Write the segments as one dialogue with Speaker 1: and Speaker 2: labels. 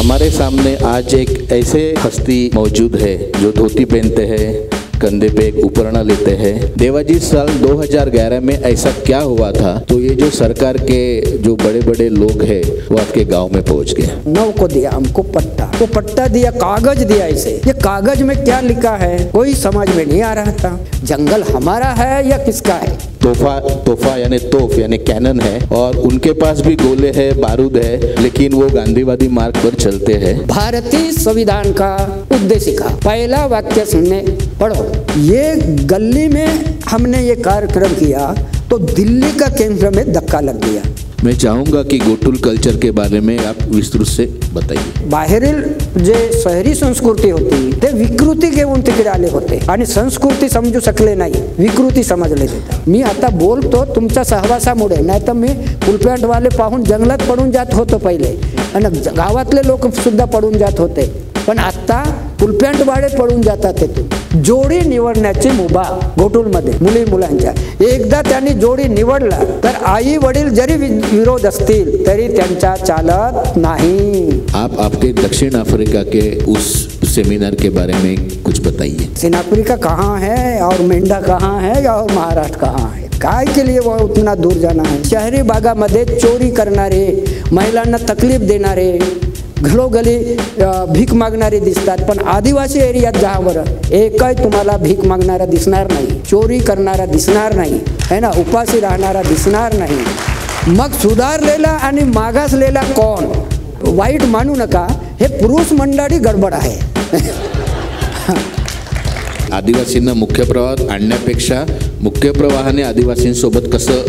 Speaker 1: हमारे सामने आज एक ऐसे हस्ती मौजूद है जो धोती पहनते हैं, कंधे पे एक उपकरण लेते हैं। देवाजी, साल 2011 में ऐसा क्या हुआ था तो ये जो सरकार के जो बड़े बड़े लोग हैं वो आपके गांव में पहुंच गए?
Speaker 2: नौ को दिया हमको पट्टा, वो पट्टा दिया, कागज दिया। इसे ये कागज में क्या लिखा है कोई समझ में नहीं आ रहा था। जंगल हमारा है या किसका है?
Speaker 1: तोहफा यानी तोफ यानी कैनन है और उनके पास भी गोले है, बारूद है, लेकिन वो गांधीवादी मार्ग पर चलते हैं।
Speaker 2: भारतीय संविधान का उद्देशिका पहला वाक्य सुनने पढ़ो। ये गली में हमने ये कार्यक्रम किया तो दिल्ली का केंद्र में धक्का लग गया।
Speaker 1: मैं चाहूंगा कि गोटुल कल्चर के बारे में आप विस्तृत से बताइए।
Speaker 2: बाहेरील जे शहरी संस्कृती होती ते विकृती घेऊन तिकडे आले होते आणि संस्कृती समजू शकले नाही, विकृती समजले होते। मी आता बोलतो तुमच्या सहवासामुळे, नाही तर मी फुलपॅन्टवाले पाहून जंगलात पडून जात होतो पहिले आणि गावातले लोक सुद्धा पडून जात होते, पण आता फुलपॅन्टवाले पडून जातात तिथून। जोडी निवडण्याची मुभा गोटुलमध्ये मुली मुलांच्या, एकदा त्यांनी जोडी निवडला तर आई वडील जरी विरोध असतील तरी त्यांचा चालत नाही।
Speaker 1: आप आपके दक्षिण अफ्रीका के उस सेमिनार के बारे में कुछ बताइए।
Speaker 2: दक्षिण अफ्रीका कहाँ है और मेंढा कहाँ है और महाराष्ट्र कहाँ है? काय के लिए वो उतना दूर जाना है? शहरी भागामध्ये चोरी करणारे, महिलांना तकलीफ देणारे, घरोघरी भीक मागणारे दिसतात, पण आदिवासी एरियात जहावर एकही तुम्हाला भीक मागणारा दिसणार नाही, चोरी करणारा दिसणार नाही, है ना, उपाशी राहणारा दिसणार नाही। मग सुधारलेला आणि मागासलेला कोण? वाईट मानू नका, हे पुरुष मंडळी गडबड आहे।
Speaker 1: आदिवासींना मुख्य प्रवाहात आणण्यापेक्षा मुख्य प्रवाहाने आदिवासींसोबत कसं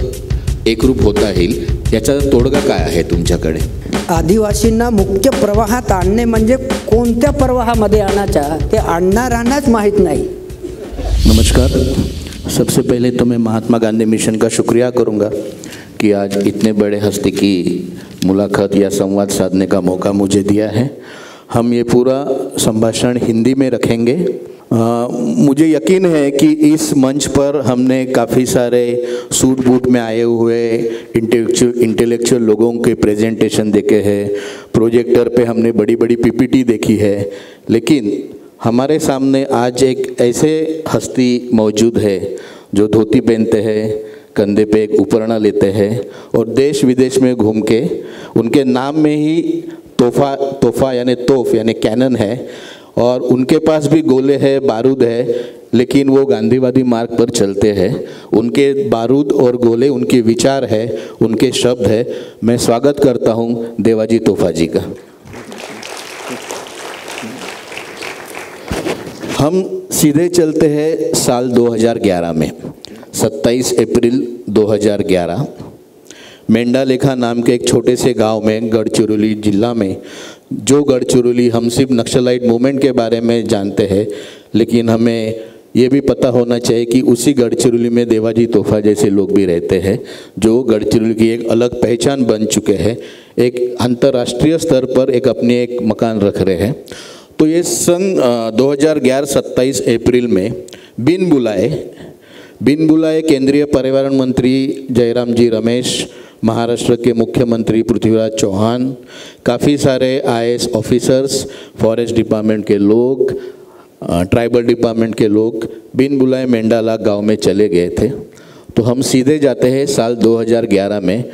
Speaker 1: एकरूप होता येईल याचा तोडगा काय आहे तुमच्याकडे?
Speaker 2: आदिवासींना मुख्य प्रवाहात आणणे म्हणजे कोणत्या प्रवाहामध्ये आणायचा ते आणणारांनाच माहीत नाही।
Speaker 1: नमस्कार, सबसे पहले तो मैं महात्मा गांधी मिशन का शुक्रिया करूंगा कि आज इतने बड़े हस्ती की मुलाकात या संवाद साधने का मौका मुझे दिया है। हम ये पूरा संभाषण हिंदी में रखेंगे। मुझे यकीन है कि इस मंच पर हमने काफ़ी सारे सूट बूट में आए हुए इंटेलेक्चुअल लोगों के प्रेजेंटेशन देखे हैं, प्रोजेक्टर पे हमने बड़ी बड़ी पीपीटी देखी है, लेकिन हमारे सामने आज एक ऐसे हस्ती मौजूद है जो धोती पहनते हैं, कंधे पे एक उपकरण लेते हैं और देश विदेश में घूम के उनके नाम में ही तोहफा यानी तोफ यानी कैनन है और उनके पास भी गोले है, बारूद है, लेकिन वो गांधीवादी मार्ग पर चलते हैं। उनके बारूद और गोले उनके विचार है, उनके शब्द है। मैं स्वागत करता हूँ देवाजी तोहफा जी का। हम सीधे चलते हैं साल 2011 में, 27 अप्रैल 2011 मेंढालेखा नाम के एक छोटे से गांव में, गढ़चिरौली जिला में, जो गढ़चिरौली हम सिर्फ नक्सलाइट मूवमेंट के बारे में जानते हैं, लेकिन हमें ये भी पता होना चाहिए कि उसी गढ़चिरौली में देवाजी तोहफा जैसे लोग भी रहते हैं जो गढ़चिरौली की एक अलग पहचान बन चुके हैं, एक अंतर्राष्ट्रीय स्तर पर एक अपने एक मकान रख रहे हैं। तो ये सन 2011 27 अप्रैल में बिन बुलाए केंद्रीय पर्यावरण मंत्री जयराम जी रमेश, महाराष्ट्र के मुख्यमंत्री पृथ्वीराज चौहान, काफ़ी सारे IAS ऑफिसर्स, फॉरेस्ट डिपार्टमेंट के लोग, ट्राइबल डिपार्टमेंट के लोग बिन बुलाए मेंढाला गांव में चले गए थे। तो हम सीधे जाते हैं साल 2011 में।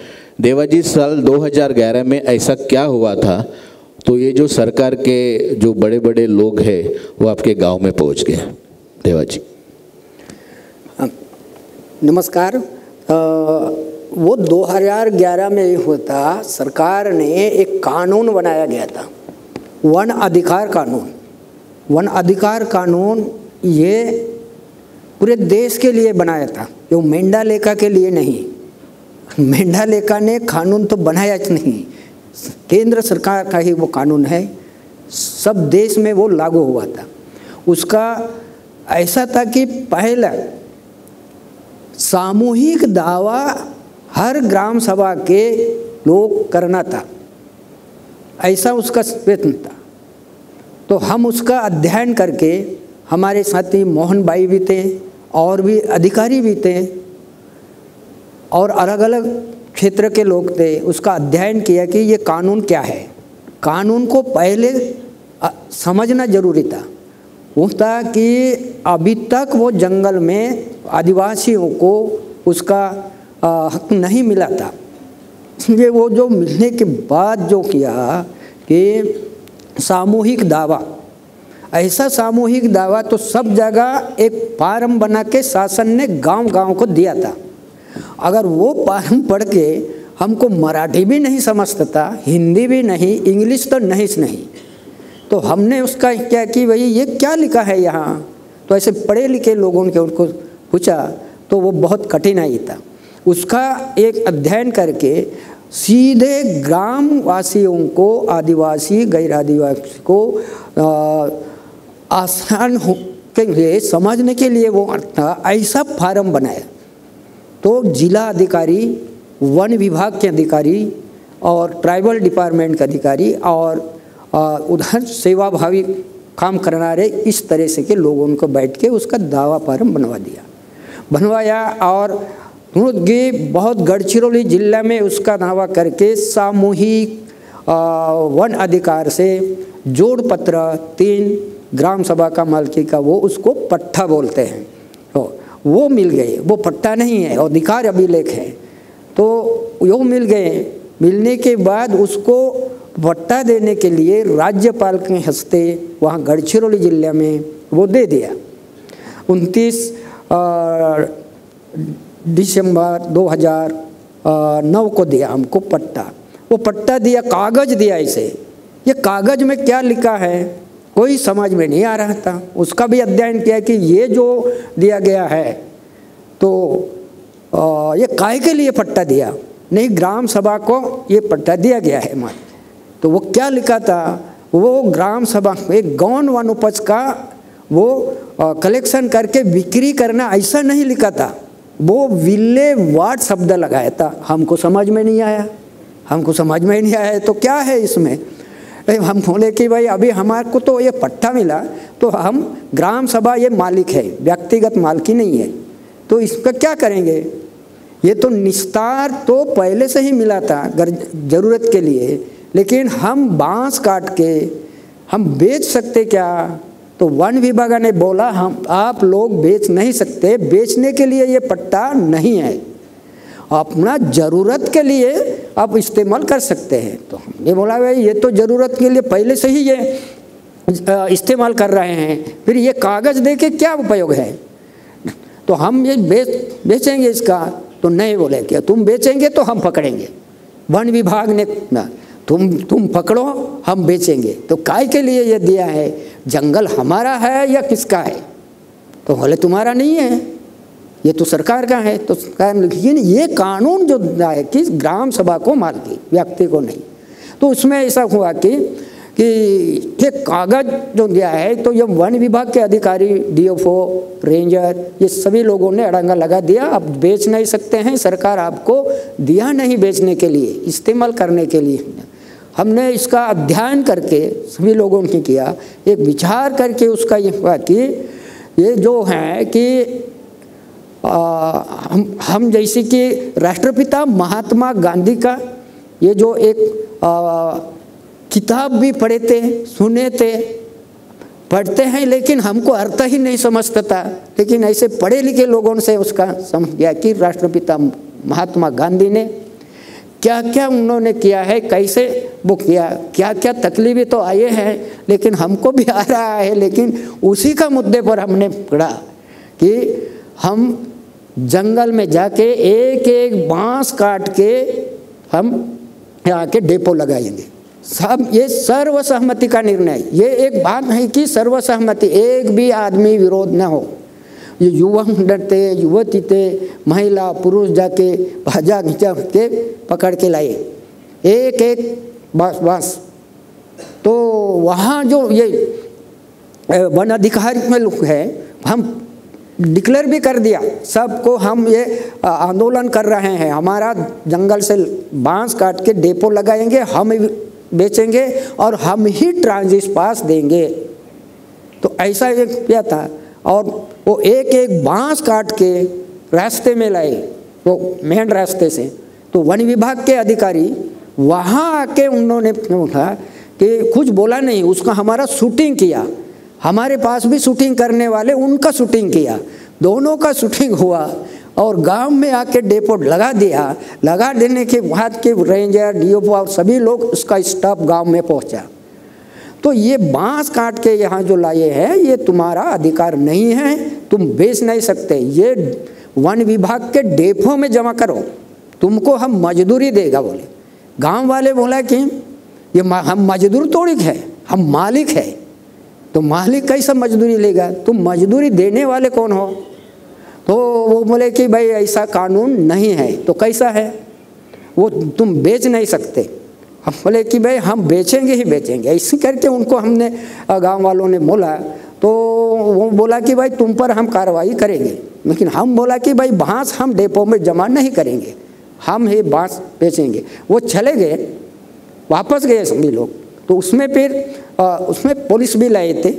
Speaker 1: देवाजी, साल 2011 में ऐसा क्या हुआ था तो ये जो सरकार के जो बड़े बड़े लोग हैं वो आपके गांव में पहुंच गए? देवाजी
Speaker 2: नमस्कार। वो 2011 में ही होता, सरकार ने एक कानून बनाया गया था, वन अधिकार कानून। वन अधिकार कानून ये पूरे देश के लिए बनाया था, वो मेंढालेखा के लिए नहीं। मेंढालेखा ने कानून तो बनायाच नहीं, केंद्र सरकार का ही वो कानून है, सब देश में वो लागू हुआ था। उसका ऐसा था कि पहला सामूहिक दावा हर ग्राम सभा के लोग करना था, ऐसा उसका प्रयत्न था। तो हम उसका अध्ययन करके, हमारे साथी मोहन भाई भी थे और भी अधिकारी भी थे और अलग अलग क्षेत्र के लोग थे, उसका अध्ययन किया कि ये कानून क्या है। कानून को पहले समझना जरूरी था। वो था कि अभी तक वो जंगल में आदिवासियों को उसका हक नहीं मिला था। ये वो जो मिलने के बाद जो किया कि सामूहिक दावा, ऐसा सामूहिक दावा तो सब जगह एक फार्म बना के शासन ने गांव-गांव को दिया था। अगर वो फार्म पढ़ के हमको मराठी भी नहीं समझता था, हिंदी भी नहीं, इंग्लिश तो नहीं, तो हमने उसका क्या कि भाई ये क्या लिखा है यहाँ, तो ऐसे पढ़े लिखे लोगों ने उनको पूछा तो वो बहुत कठिनाई था। उसका एक अध्ययन करके सीधे ग्राम वासियों को, आदिवासी गैर आदिवासी को आसान हो के लिए समझने के लिए वो ऐसा फार्म बनाया। तो जिला अधिकारी, वन विभाग के अधिकारी और ट्राइबल डिपार्टमेंट के अधिकारी और उधर सेवाभावी काम करना रहे, इस तरह से के लोगों को बैठ के उसका दावा फार्म बनवाया और बहुत गढ़चिरौली जिला में उसका दावा करके सामूहिक वन अधिकार से जोड़ पत्र 3 ग्राम सभा का मालकी का वो उसको पट्टा बोलते हैं, तो वो मिल गए। वो पट्टा नहीं है, अधिकार अभिलेख है। तो वो मिल गए। मिलने के बाद उसको पट्टा देने के लिए राज्यपाल के हस्ते वहाँ गढ़चिरौली जिले में वो दे दिया। 29 दिसंबर 2009 को दिया हमको पट्टा। वो पट्टा दिया, कागज़ दिया। इसे ये कागज़ में क्या लिखा है कोई समझ में नहीं आ रहा था। उसका भी अध्ययन किया कि ये जो दिया गया है तो ये काहे के लिए पट्टा दिया, नहीं ग्राम सभा को ये पट्टा दिया गया है मान। तो वो क्या लिखा था, वो ग्राम सभा एक गौण वन उपज का वो कलेक्शन करके बिक्री करना, ऐसा नहीं लिखा था। वो विल्लेवाट शब्द लगाया था। हमको समझ में नहीं आया तो क्या है इसमें। हम बोले कि भाई अभी हमारे को तो ये पट्टा मिला तो हम ग्राम सभा ये मालिक है, व्यक्तिगत मालिकी नहीं है, तो इसका क्या करेंगे। ये तो निस्तार तो पहले से ही मिला था ज़रूरत के लिए, लेकिन हम बांस काट के हम बेच सकते क्या। तो वन विभाग ने बोला हम आप लोग बेच नहीं सकते, बेचने के लिए ये पट्टा नहीं है, अपना ज़रूरत के लिए आप इस्तेमाल कर सकते हैं। तो हमने बोला भाई ये तो ज़रूरत के लिए पहले से ही ये इस्तेमाल कर रहे हैं, फिर ये कागज़ दे के क्या उपयोग है। तो हम ये बेचेंगे इसका, तो नहीं बोले कि तुम बेचेंगे तो हम पकड़ेंगे। वन विभाग ने ना तुम पकड़ो हम बेचेंगे। तो काय के लिए ये दिया है, जंगल हमारा है या किसका है। तो बोले तुम्हारा नहीं है, ये तो सरकार का है। तो लेकिन ये कानून जो है कि ग्राम सभा को मालकी, व्यक्ति को नहीं। तो उसमें ऐसा हुआ कि ये कागज़ जो दिया है तो ये वन विभाग के अधिकारी, DFO, रेंजर, ये सभी लोगों ने अड़ंगा लगा दिया। अब बेच नहीं सकते हैं, सरकार आपको दिया नहीं बेचने के लिए, इस्तेमाल करने के लिए। हमने इसका अध्ययन करके सभी लोगों ने किया, एक विचार करके उसका ये हुआ कि ये जो है कि हम जैसे कि राष्ट्रपिता महात्मा गांधी का ये जो एक किताब भी पढ़े थे, सुने थे, पढ़ते हैं, लेकिन हमको अर्थ ही नहीं समझता था। लेकिन ऐसे पढ़े लिखे लोगों से उसका समझ गया कि राष्ट्रपिता महात्मा गांधी ने क्या क्या उन्होंने किया है, कैसे वो किया, क्या क्या तकलीफें तो आए हैं, लेकिन हमको भी आ रहा है। लेकिन उसी का मुद्दे पर हमने पढ़ा कि हम जंगल में जाके एक एक बांस काट के हम यहाँ के डेपो लगाएंगे। सब ये सर्वसहमति का निर्णय। ये एक बात है कि सर्वसहमति, एक भी आदमी विरोध न हो। ये युवा डरते, युवती थे, महिला पुरुष जाके भाजा खींचा के पकड़ के लाए एक एक बांस। तो वहाँ जो ये वन अधिकारी में लोग है, हम डिक्लेयर भी कर दिया सबको, हम ये आंदोलन कर रहे हैं, हमारा जंगल से बांस काट के डेपो लगाएंगे, हम बेचेंगे और हम ही ट्रांजिट पास देंगे। तो ऐसा एक किया था और वो एक एक बांस काट के रास्ते में लाए, वो मेन रास्ते से। तो वन विभाग के अधिकारी वहाँ आके उन्होंने बोला कि कुछ बोला नहीं, उसका हमारा शूटिंग किया, हमारे पास भी शूटिंग करने वाले उनका शूटिंग किया, दोनों का शूटिंग हुआ और गांव में आके डेपो लगा दिया। लगा देने के बाद के रेंजर डीओपो और सभी लोग उसका स्टाफ गांव में पहुंचा। तो ये बांस काट के यहाँ जो लाए हैं ये तुम्हारा अधिकार नहीं है, तुम बेच नहीं सकते, ये वन विभाग के डेपो में जमा करो, तुमको हम मजदूरी देगा। बोले गांव वाले बोला कि ये हम मजदूर थोड़ी है, हम मालिक है, तो मालिक कैसा मजदूरी लेगा, तुम मजदूरी देने वाले कौन हो? तो वो बोले कि भाई ऐसा कानून नहीं है। तो कैसा है? वो तुम बेच नहीं सकते। हम बोले कि भाई हम बेचेंगे ही बेचेंगे। ऐसे करके उनको हमने गांव वालों ने बोला, तो वो बोला कि भाई तुम पर हम कार्रवाई करेंगे, लेकिन हम बोला कि भाई बांस हम डेपो में जमा नहीं करेंगे, हम ही बांस बेचेंगे। वो चले गए, वापस गए सभी लोग। तो उसमें फिर उसमें पुलिस भी लाए थे,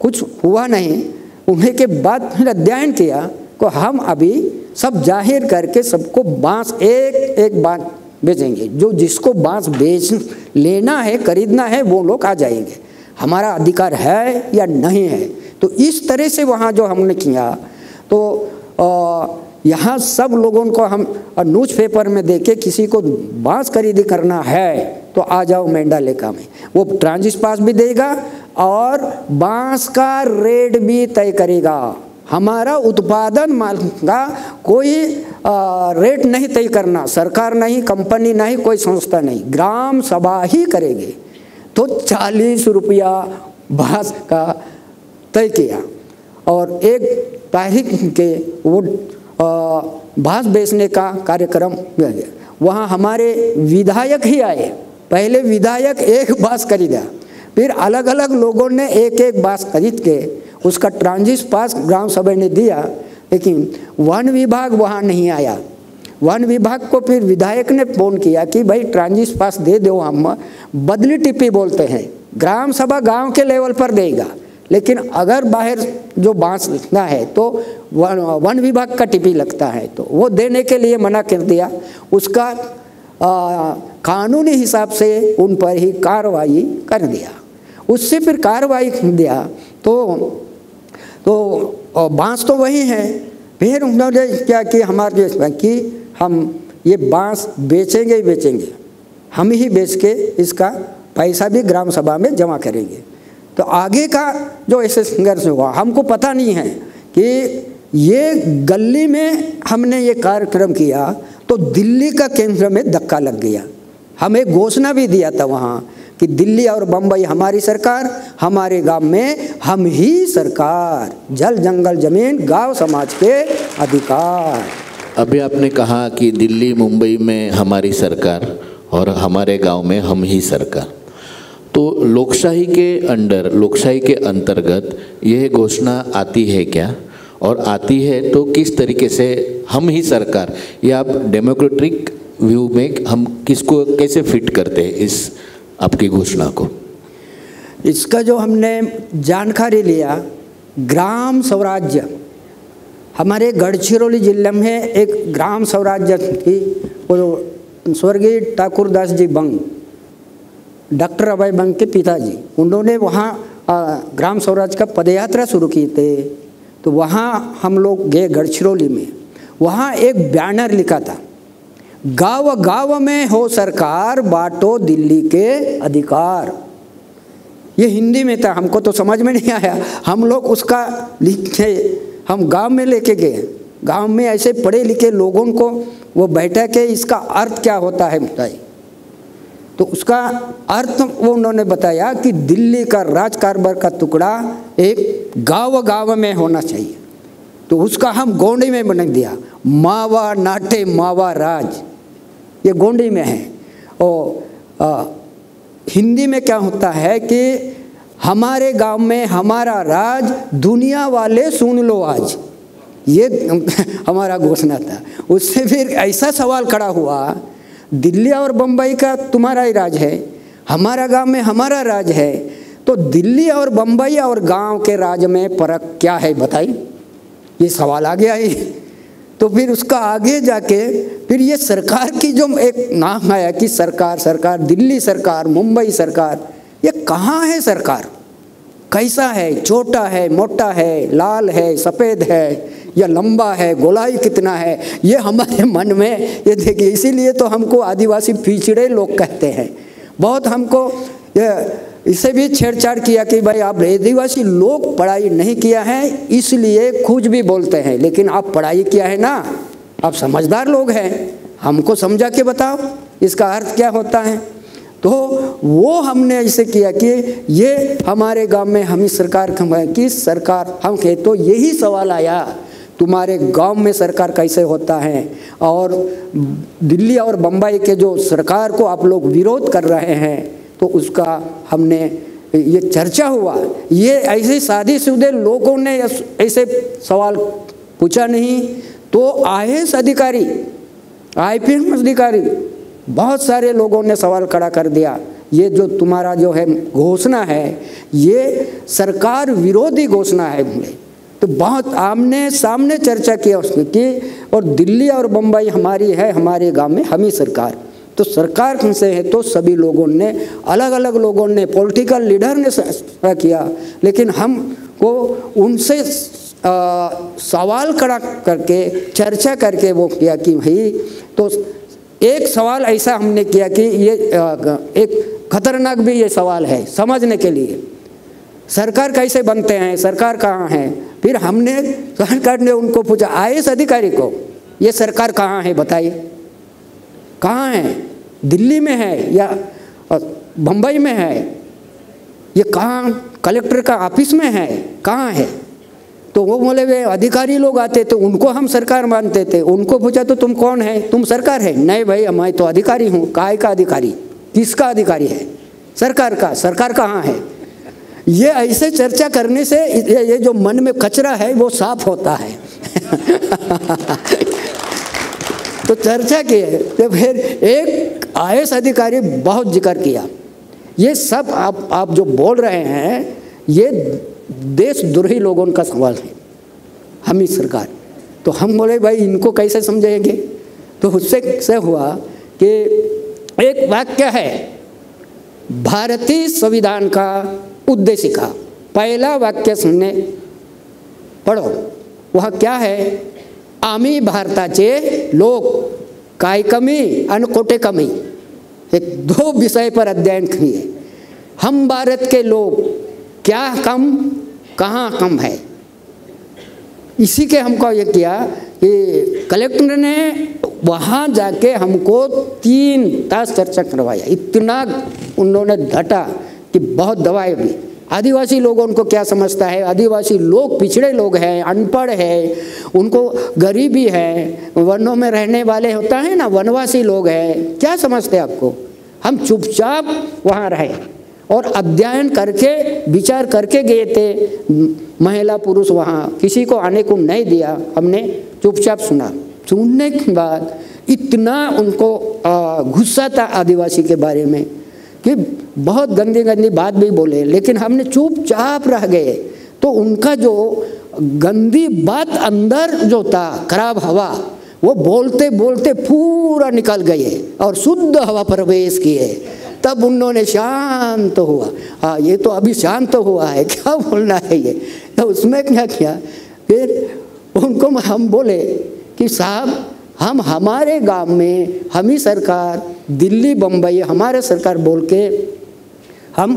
Speaker 2: कुछ हुआ नहीं। उन्हें के बाद फिर अध्ययन किया को हम अभी सब जाहिर करके सबको बांस एक एक बांस बेचेंगे, जो जिसको बांस बेच लेना है खरीदना है वो लोग आ जाएंगे, हमारा अधिकार है या नहीं है। तो इस तरह से वहाँ जो हमने किया, तो यहाँ सब लोगों को हम न्यूज़पेपर में देके किसी को बांस खरीदी करना है तो आ जाओ मेंडालेखा में, वो ट्रांजिट पास भी देगा और बांस का रेट भी तय करेगा। हमारा उत्पादन माल का कोई रेट नहीं तय करना, सरकार नहीं, कंपनी नहीं, कोई संस्था नहीं, ग्राम सभा ही करेगी। तो 40 रुपया बांस का तय किया और 1 तारीख के वो बांस बेचने का कार्यक्रम किया गया। वहाँ हमारे विधायक ही आए, पहले विधायक एक बांस खरीदा, फिर अलग अलग लोगों ने एक एक बांस खरीद के उसका ट्रांजिट पास ग्राम सभा ने दिया, लेकिन वन विभाग वहाँ नहीं आया। वन विभाग को फिर विधायक ने फोन किया कि भाई ट्रांजिट पास दे दो, हम बदली टिप्पी बोलते हैं, ग्राम सभा गांव के लेवल पर देगा, लेकिन अगर बाहर जो बांस लगना है तो वन विभाग का टिप्पी लगता है, तो वो देने के लिए मना कर दिया। उसका कानूनी हिसाब से उन पर ही कार्रवाई कर दिया। उससे फिर कार्रवाई दिया तो बांस तो वही है। फिर उन्होंने क्या कि हमारे कि हम ये बांस बेचेंगे ही बेचेंगे, हम ही बेच के इसका पैसा भी ग्राम सभा में जमा करेंगे। तो आगे का जो ऐसे संघर्ष हुआ, हमको पता नहीं है कि ये गली में हमने ये कार्यक्रम किया तो दिल्ली का केंद्र में धक्का लग गया। हम एक घोषणा भी दिया था वहाँ कि दिल्ली और बम्बई हमारी सरकार, हमारे गांव में हम ही सरकार, जल जंगल जमीन गांव समाज के अधिकार।
Speaker 1: अभी आपने कहा कि दिल्ली मुंबई में हमारी सरकार और हमारे गांव में हम ही सरकार, तो लोकशाही के अंडर, लोकशाही के अंतर्गत यह घोषणा आती है क्या, और आती है तो किस तरीके से हम ही सरकार, या आप डेमोक्रेटिक व्यू में हम किसको कैसे फिट करते हैं इस आपकी घोषणा को?
Speaker 2: इसका जो हमने जानकारी लिया, ग्राम स्वराज्य, हमारे गढ़चिरौली जिले में एक ग्राम स्वराज्य की, वो स्वर्गीय ठाकुर दास जी बंग, डॉक्टर अभय बंग के पिताजी, उन्होंने वहाँ ग्राम स्वराज का पदयात्रा शुरू की थे। तो वहाँ हम लोग गए गढ़चिरौली में, वहाँ एक बैनर लिखा था, गाँव गाँव में हो सरकार, बांटो दिल्ली के अधिकार। ये हिंदी में था, हमको तो समझ में नहीं आया, हम लोग उसका लिखे हम गांव में लेके गए। गांव में ऐसे पढ़े लिखे लोगों को वो बैठा के इसका अर्थ क्या होता है बताइए। तो उसका अर्थ वो उन्होंने बताया कि दिल्ली का राज कारभार का टुकड़ा एक गाँव गाँव में होना चाहिए। तो उसका हम गोंडी में बना दिया, मावा नाटे मावा राज, ये गोंडी में है। और हिंदी में क्या होता है कि हमारे गांव में हमारा राज, दुनिया वाले सुन लो आज, ये हमारा घोषणा था। उससे फिर ऐसा सवाल खड़ा हुआ, दिल्ली और बम्बई का तुम्हारा ही राज है, हमारा गांव में हमारा राज है, तो दिल्ली और बम्बई और गांव के राज में फर्क क्या है बताइए, ये सवाल आ गया ही। तो फिर उसका आगे जाके फिर ये सरकार की जो एक नाम आया कि सरकार, सरकार, दिल्ली सरकार, मुंबई सरकार, ये कहाँ है सरकार? कैसा है? छोटा है, मोटा है, लाल है, सफ़ेद है या लंबा है, गोलाई कितना है, ये हमारे मन में ये देखिए। इसीलिए तो हमको आदिवासी पिछड़े लोग कहते हैं। बहुत हमको इससे भी छेड़छाड़ किया कि भाई आप आदिवासी लोग पढ़ाई नहीं किया है इसलिए कुछ भी बोलते हैं, लेकिन आप पढ़ाई किया है ना, आप समझदार लोग हैं, हमको समझा के बताओ इसका अर्थ क्या होता है। तो वो हमने ऐसे किया कि ये हमारे गांव में हम ही सरकार की सरकार हम कहे तो यही सवाल आया, तुम्हारे गांव में सरकार कैसे होता है, और दिल्ली और बम्बई के जो सरकार को आप लोग विरोध कर रहे हैं, तो उसका हमने ये चर्चा हुआ। ये ऐसे शादीशुदा लोगों ने ऐसे सवाल पूछा नहीं, तो IAS अधिकारी, IPS अधिकारी, बहुत सारे लोगों ने सवाल खड़ा कर दिया। ये जो तुम्हारा जो है घोषणा है ये सरकार विरोधी घोषणा है। तो बहुत आमने सामने चर्चा किया उसने कि, और दिल्ली और बम्बई हमारी है, हमारे गांव में हम ही सरकार, तो सरकार से है। तो सभी लोगों ने, अलग अलग लोगों ने, पॉलिटिकल लीडर ने किया, लेकिन हमको उनसे सवाल खड़ा करके चर्चा करके वो किया कि भाई, तो एक सवाल ऐसा हमने किया कि ये एक खतरनाक भी ये सवाल है समझने के लिए, सरकार कैसे बनते हैं, सरकार कहाँ है। फिर हमने सरकार ने उनको पूछा, IAS अधिकारी को, ये सरकार कहाँ है बताइए, कहाँ है, दिल्ली में है या बम्बई में है, ये कहाँ कलेक्टर का ऑफिस में है, कहाँ है। तो वो बोले वे अधिकारी लोग आते तो उनको हम सरकार मानते थे। उनको पूछा तो तुम कौन है, तुम सरकार है? नहीं भाई मैं तो अधिकारी हूँ। काय का अधिकारी, किसका अधिकारी है? सरकार का। सरकार कहाँ है? ये ऐसे चर्चा करने से ये जो मन में कचरा है वो साफ होता है। तो चर्चा की है, तो फिर एक IAS अधिकारी बहुत जिक्र किया, ये सब आप जो बोल रहे हैं ये देशद्रोही लोगों का सवाल है, हम ही सरकार। तो हम बोले भाई इनको कैसे समझाएंगे। तो उससे से हुआ कि एक वाक्य है भारतीय संविधान का उद्देशिका, पहला वाक्य सुनने पढ़ो, वह क्या है, आम्ही भारताचे लोक काय कमी आणि कोठे कमी, एक दो विषय पर अध्ययन किए। हम भारत के लोग क्या कम कहाँ कम है, इसी के हमको ये किया कि कलेक्टर ने वहाँ जाके हमको 3 तास चर्चा करवाया। इतना उन्होंने डटा कि बहुत दवाई भी। आदिवासी लोगों को क्या समझता है, आदिवासी लोग पिछड़े लोग हैं, अनपढ़ है, उनको गरीबी है, वनों में रहने वाले होता है ना, वनवासी लोग हैं, क्या समझते हैं आपको। हम चुपचाप वहाँ रहे और अध्ययन करके विचार करके गए थे। महिला पुरुष वहाँ किसी को आने को नहीं दिया, हमने चुपचाप सुना। सुनने के बाद इतना उनको गुस्सा था आदिवासी के बारे में कि बहुत गंदी गंदी बात भी बोले, लेकिन हमने चुपचाप रह गए। तो उनका जो गंदी बात अंदर जो था, खराब हवा, वो बोलते बोलते पूरा निकल गए और शुद्ध हवा प्रवेश किए। तब उन्होंने शांत हुआ। हाँ, ये तो अभी शांत हुआ है, क्या बोलना है ये। तो उसमें क्या किया, फिर उनको हम बोले कि साहब हम हमारे गांव में हम ही सरकार, दिल्ली बम्बई हमारे सरकार बोल के हम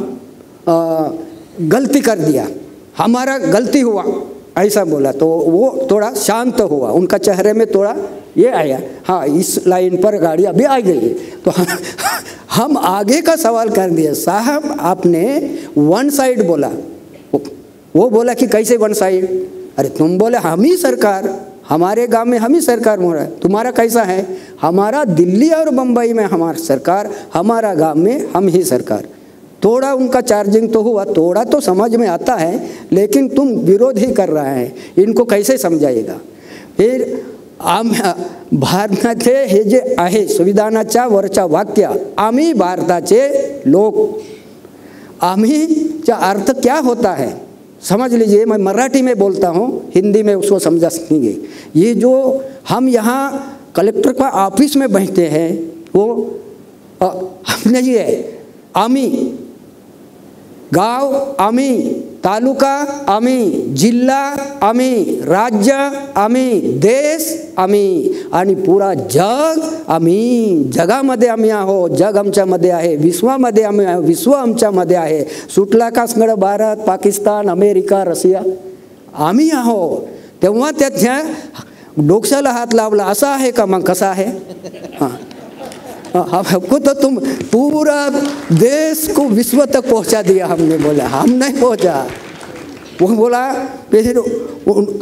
Speaker 2: गलती कर दिया, हमारा गलती हुआ, ऐसा बोला। तो वो थोड़ा शांत हुआ, उनका चेहरे में थोड़ा ये आया, हाँ इस लाइन पर गाड़ी अभी आ गई। तो हम आगे का सवाल कर दिया, साहब आपने वन साइड बोला। वो बोला कि कैसे वन साइड, अरे तुम बोले हम ही सरकार, हमारे गांव में हम ही सरकार हो रहा है, तुम्हारा कैसा है, हमारा दिल्ली और बम्बई में हमारा सरकार, हमारा गांव में हम ही सरकार। थोड़ा उनका चार्जिंग तो हुआ, थोड़ा तो समझ में आता है, लेकिन तुम विरोध ही कर रहे हैं, इनको कैसे समजाएगा। फिर भारताचे हे जे आहे संविधानाच्या वरचा वाक्य, आम्ही भारताचे लोक, आम्हीचा अर्थ क्या होता है समझ लीजिए। मैं मराठी में बोलता हूँ, हिंदी में उसको समझा सकेंगे। ये जो हम यहाँ कलेक्टर का ऑफिस में बैठते हैं, वो हमने ये आमी गाव आम्ही, तालुका आम्ही, जिल्हा आम्ही, राज्य आम्ही, देश आम्ही आणि पुरा जग आम्ही. जगामध्ये आम्ही आहोत, जग आमच्यामध्ये आहे. विश्वामध्ये आम्ही आहोत, विश्व आमच्यामध्ये आहे. सुटला का सगळं भारत, पाकिस्तान, अमेरिका, रशिया आम्ही आहोत. तेव्हा त्याच्या डोक्याला हात लावला. असा आहे का मग? कसा आहे? हमको तो तुम पूरा देश को विश्व तक पहुंचा दिया. हमने बोला हम नहीं पहुंचा. वो बोला फिर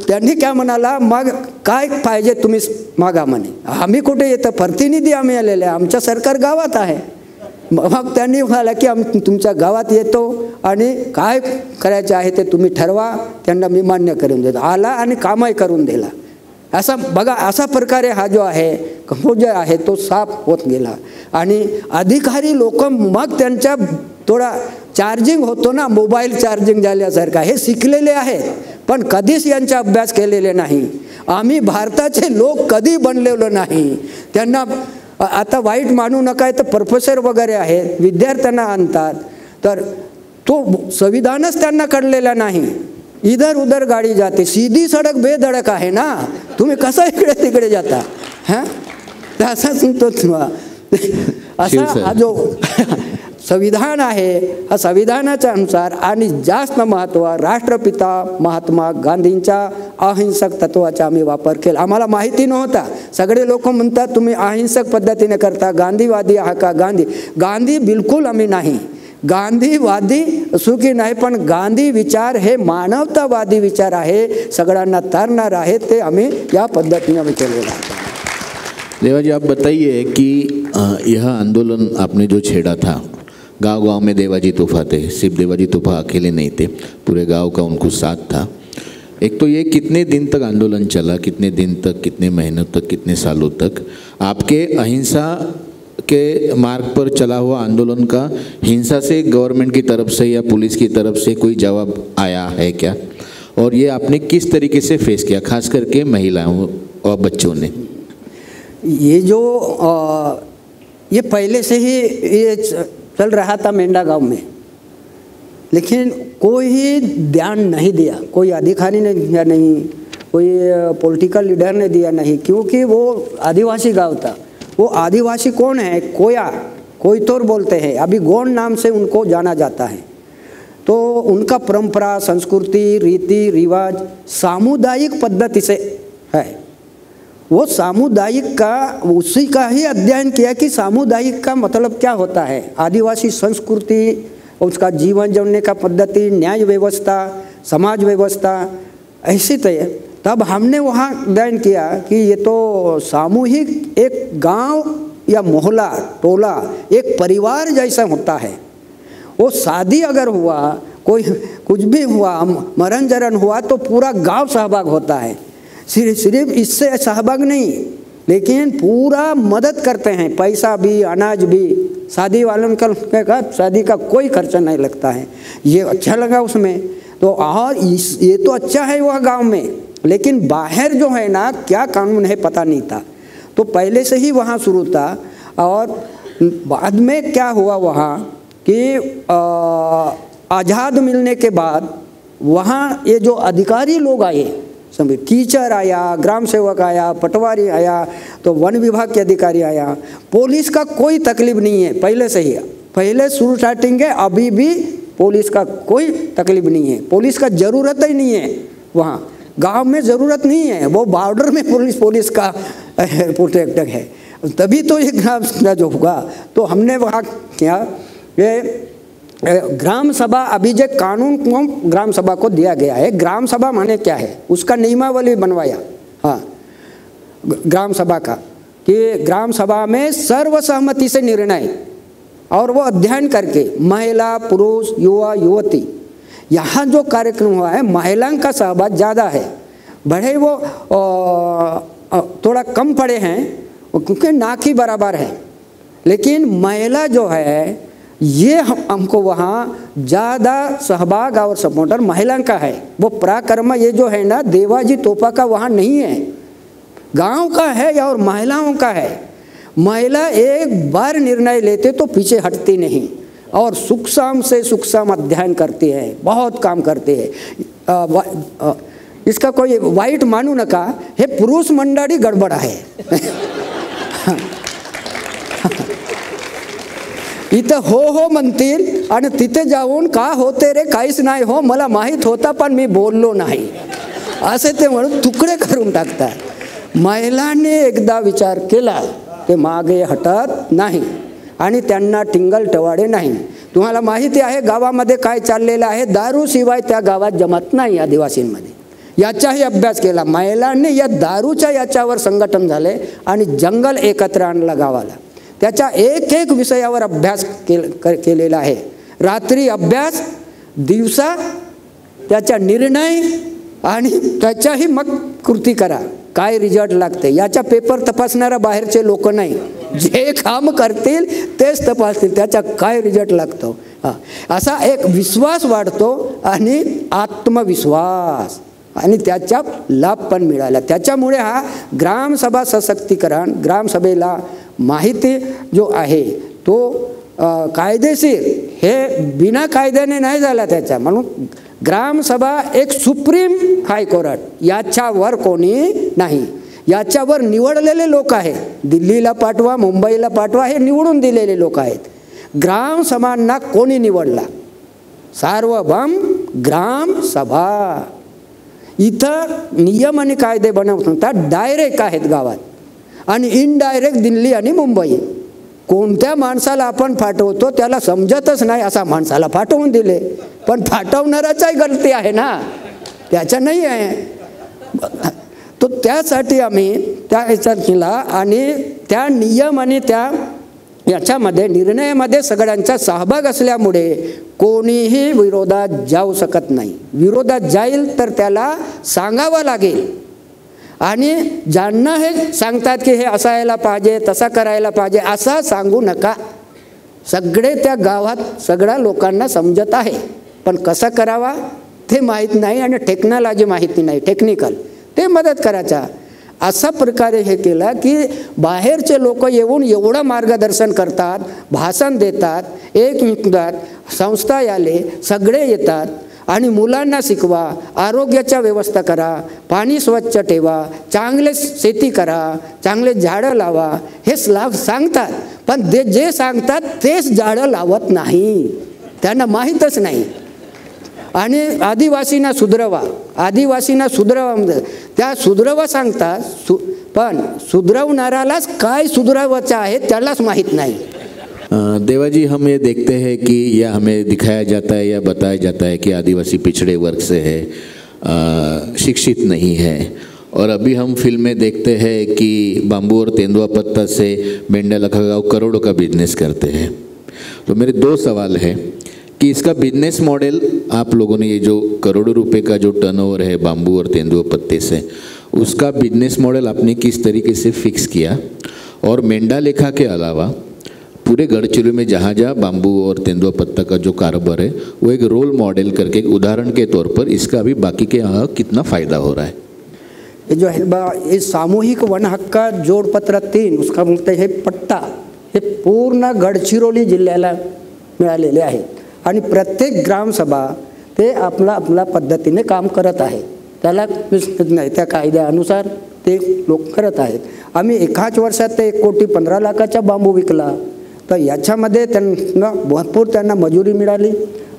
Speaker 2: त्यांनी काय म्हणाला, मग काय पाहिजे तुम्ही मागा म्हणे. आम्ही कुठे येतं, प्रतिनिधी आम्ही आलेले, आमच्या सरकार गावात आहे. मग त्यांनी म्हणाला की आम्ही तुमच्या गावात येतो आणि काय करायचे आहे ते तुम्ही ठरवा. त्यांना मी मान्य करून देतो. आला आणि कामही करून दिला. असा बघा, अशा प्रकारे हा जो आहे जो आहे तो साफ होत गेला. आणि अधिकारी लोक मग त्यांच्या थोडा चार्जिंग होतो ना, मोबाईल चार्जिंग झाल्यासारखा, हे शिकलेले आहेत पण कधीच यांचा अभ्यास केलेले नाही. आम्ही भारताचे लोक कधी बनलेलो नाही. त्यांना आता वाईट मानू नका, तर प्रोफेसर वगैरे आहेत, विद्यार्थ्यांना आणतात, तर तो संविधानच त्यांना कळलेला नाही. इधर उधर गाडी जाते, सीधी सडक बेधडक आहे ना, तुम्ही कसं इकडे तिकडे जाता? हां, तर असा सांगतो तुम्हाला. असा हा जो संविधान आहे, हा संविधानाच्या अनुसार आणि जास्त महत्त्व राष्ट्रपिता महात्मा गांधींच्या अहिंसक तत्वाचा आम्ही वापर केला. आम्हाला माहिती नव्हता. सगळे लोक म्हणतात तुम्ही अहिंसक पद्धतीने करता, गांधीवादी आहात का? गांधी बिलकुल आम्ही नाही. गांधीवादी सुखी नाही, पण गांधी विचार हे मानवतावादी विचार आहे, सगळ्यांना तारणार आहे. ते आम्ही या पद्धतीने आम्ही केलेलं आहे.
Speaker 1: देवा जी, आप बताइए कि यह आंदोलन आपने जो छेड़ा था, गांव-गांव में देवाजी तोहफा थे, सिर्फ देवाजी तोहफा अकेले नहीं थे, पूरे गांव का उनको साथ था. एक तो ये कितने दिन तक आंदोलन चला, कितने दिन तक, कितने महीनों तक, कितने सालों तक आपके अहिंसा के मार्ग पर चला हुआ आंदोलन का हिंसा से गवर्नमेंट की तरफ से या पुलिस की तरफ से कोई जवाब आया है क्या? और ये आपने किस तरीके से फेस किया, खास करके महिलाओं और बच्चों ने?
Speaker 2: ये जो ये पहले से ही ये चल रहा था मेंढा गांव में, लेकिन कोई ध्यान नहीं दिया, कोई अधिकारी ने दिया नहीं, कोई पॉलिटिकल लीडर ने दिया नहीं, क्योंकि वो आदिवासी गांव था. वो आदिवासी कौन है? कोयतोर बोलते हैं, अभी गोंड नाम से उनको जाना जाता है. तो उनका परंपरा, संस्कृति, रीति रिवाज सामुदायिक पद्धति से है. वो सामुदायिक का, उसी का ही अध्ययन किया कि सामुदायिक का मतलब क्या होता है. आदिवासी संस्कृति, उसका जीवन जीने का पद्धति, न्याय व्यवस्था, समाज व्यवस्था ऐसी तब हमने वहाँ अध्ययन किया कि ये तो सामूहिक एक गांव या मोहल्ला, टोला, एक परिवार जैसा होता है. वो शादी अगर हुआ, कोई कुछ भी हुआ, मरण जरण हुआ, तो पूरा गांव सहभाग होता है. सिर्फ इससे सहभाग नहीं, लेकिन पूरा मदद करते हैं, पैसा भी, अनाज भी. शादी वालों का शादी का कोई खर्चा नहीं लगता है. ये अच्छा लगा उसमें. तो और ये तो अच्छा है वह गांव में, लेकिन बाहर जो है ना, क्या कानून है पता नहीं था. तो पहले से ही वहाँ शुरू था. और बाद में क्या हुआ वहाँ कि आज़ाद मिलने के बाद वहाँ ये जो अधिकारी लोग आए, समझे, टीचर आया, ग्राम सेवक आया, पटवारी आया, तो वन विभाग के अधिकारी आया. पुलिस का कोई तकलीफ नहीं है पहले से ही. पहले शुरू स्टार्टिंग है, अभी भी पुलिस का कोई तकलीफ नहीं है. पुलिस का ज़रूरत ही नहीं है. वहाँ गांव में ज़रूरत नहीं है. वो बॉर्डर में पुलिस का प्रोटेक्टर है. तभी तो ये ग्राम सभा जो होगा. तो हमने वहाँ क्या, ये ग्राम सभा, अभी जो कानून को ग्राम सभा को दिया गया है, ग्राम सभा माने क्या है, उसका नियमावली बनवाया. हाँ, ग्राम सभा का कि ग्राम सभा में सर्वसहमति से निर्णय, और वो अध्ययन करके महिला, पुरुष, युवा, युवती, यहाँ जो कार्यक्रम हुआ है महिलाओं का सहभाग ज़्यादा है. बड़े वो थोड़ा कम पड़े हैं क्योंकि ना की बराबर है, लेकिन महिला जो है ये हमको वहाँ ज़्यादा सहभाग और सपोर्टर महिलाओं का है. वो पराक्रम ये जो है ना, देवाजी तोहफा का वहाँ नहीं है, गांव का है और महिलाओं का है. महिला एक बार निर्णय लेते तो पीछे हटती नहीं. और सूक्ष्म से सूक्ष्म अध्ययन करती है, बहुत काम करते हैं। इसका कोई वाईट मानू नका, हे पुरुष मंडळी गडबड आहे। इथं हो हो म्हणतील आणि तिथे जाऊन का होते रे, काहीच नाही हो, मला माहीत होता पण मी बोललो नाही, असे ते म्हणून तुकडे करून टाकतात। महिलांनी एकदा विचार केला ते मागे हटत नाही आणि त्यांना टिंगल टवाडे नाही। तुम्हाला माहिती आहे गावामध्ये काय चाललेलं आहे, दारूशिवाय त्या गावात जमत नाही आदिवासींमध्ये, याचाही अभ्यास केला महिलांनी। या दारूच्या याच्यावर संघटन झाले आणि जंगल एकत्र आणलं गावाला, त्याच्या एक एक विषयावर अभ्यास केलेला आहे। रात्री अभ्यास, दिवसा त्याचा निर्णय आणि त्याच्याही मग कृती करा, काय रिझल्ट लागते याचा पेपर तपासणारा बाहेरचे लोक नाही, जे काम करतील तेच तपासतील त्याचा काय रिझल्ट लागतो। असा एक विश्वास वाढतो आणि आत्मविश्वास, आणि त्याचा लाभ पण मिळाला। त्याच्यामुळे हा ग्रामसभा सशक्तीकरण, ग्रामसभेला माहिती जो आहे तो कायदेशीर, हे बिना कायद्याने नाही झाला त्याचा, म्हणून ग्रामसभा एक सुप्रीम हायकोर्ट, याच्यावर कोणी नाही, याच्यावर निवडलेले लोक आहेत, दिल्लीला पाठवा, मुंबईला पाठवा, हे निवडून दिलेले लोक आहेत। ग्रामसभांना कोणी निवडला, सार्वभौम ग्रामसभा। इथं नियम आणि कायदे बनवतात डायरेक्ट आहेत गावात, आणि इनडायरेक्ट दिल्ली आणि मुंबई। कोणत्या माणसाला आपण पाठवतो त्याला समजतच नाही, असा माणसाला पाठवून दिले, पण पाठवणाराचाही गलती आहे ना, त्याच्या नाही आहे। तो त्यासाठी आम्ही त्या ह्याच्यात केला, आणि त्या नियम आणि त्या याच्यामध्ये निर्णयामध्ये सगळ्यांचा सहभाग असल्यामुळे कोणीही विरोधात जाऊ शकत नाही। विरोधात जाईल तर त्याला सांगावं लागेल, आणि ज्यांना हे सांगतात की हे असायला पाहिजे, तसा करायला पाहिजे, असा सांगू नका। सगळे त्या गावात सगळ्या लोकांना समजत आहे, पण कसं करावा ते माहीत नाही, आणि टेक्नॉलॉजी माहिती नाही, टेक्निकल ते मदत करायचा। अशा प्रकारे हे केलं की बाहेरचे लोक येऊन एवढं मार्गदर्शन करतात, भाषण देतात, एक निघतात, संस्था आले सगळे येतात, आणि मुलांना शिकवा, आरोग्याच्या व्यवस्था करा, पाणी स्वच्छ ठेवा, चांगले शेती करा, चांगले झाडं लावा, हे सांगतात, पण ते जे सांगतात तेच झाडं लावत नाही, त्यांना माहीतच नाही। आणि आदिवासींना सुधरवा, आदिवासींना सुधरवा, त्या सुधरवा सांगतात, पण सुधरवणारालाच काय सुधरवायचं आहे त्यालाच माहीत नाही।
Speaker 1: देवाजी, हम ये देखते हैं कि या हमें दिखाया जाता है या बताया जाता है कि आदिवासी पिछड़े वर्ग से है, शिक्षित नहीं है, और अभी हम फिल्में देखते हैं कि बाम्बू और तेंदुआ पत्ता से मेंढा लखा करोड़ों का बिजनेस करते हैं। तो मेरे दो सवाल हैं कि इसका बिजनेस मॉडल आप लोगों ने, ये जो करोड़ों रुपए का जो टर्नओवर है बाम्बू और तेंदुआ पत्ते से, उसका बिजनेस मॉडल आपने किस तरीके से फिक्स किया, और मेंढा लेखा के अलावा पूरे गढ़चिरोली में जहाँ जहाँ बाम्बू और तेंदुआ पत्ता का जो कारोबार है वो एक रोल मॉडल करके, एक उदाहरण के तौर पर इसका अभी बाकी के यहाँ कितना फ़ायदा हो रहा है?
Speaker 2: ये जो है ये सामूहिक वन हक्क जोडपत्र 3, उसका बोलते हे पट्टा, हे पूर्ण गडचिरोली जिल्ह्याला मिळालेले आहेत, आणि प्रत्येक ग्रामसभा ते आपला आपला पद्धतीने काम करत आहे, त्याला नाही त्या कायद्यानुसार ते लोक करत आहेत। आम्ही एकाच वर्षात ते 1,15,00,000चा बांबू विकला, तर याच्यामध्ये त्यांना भरपूर त्यांना मजुरी मिळाली,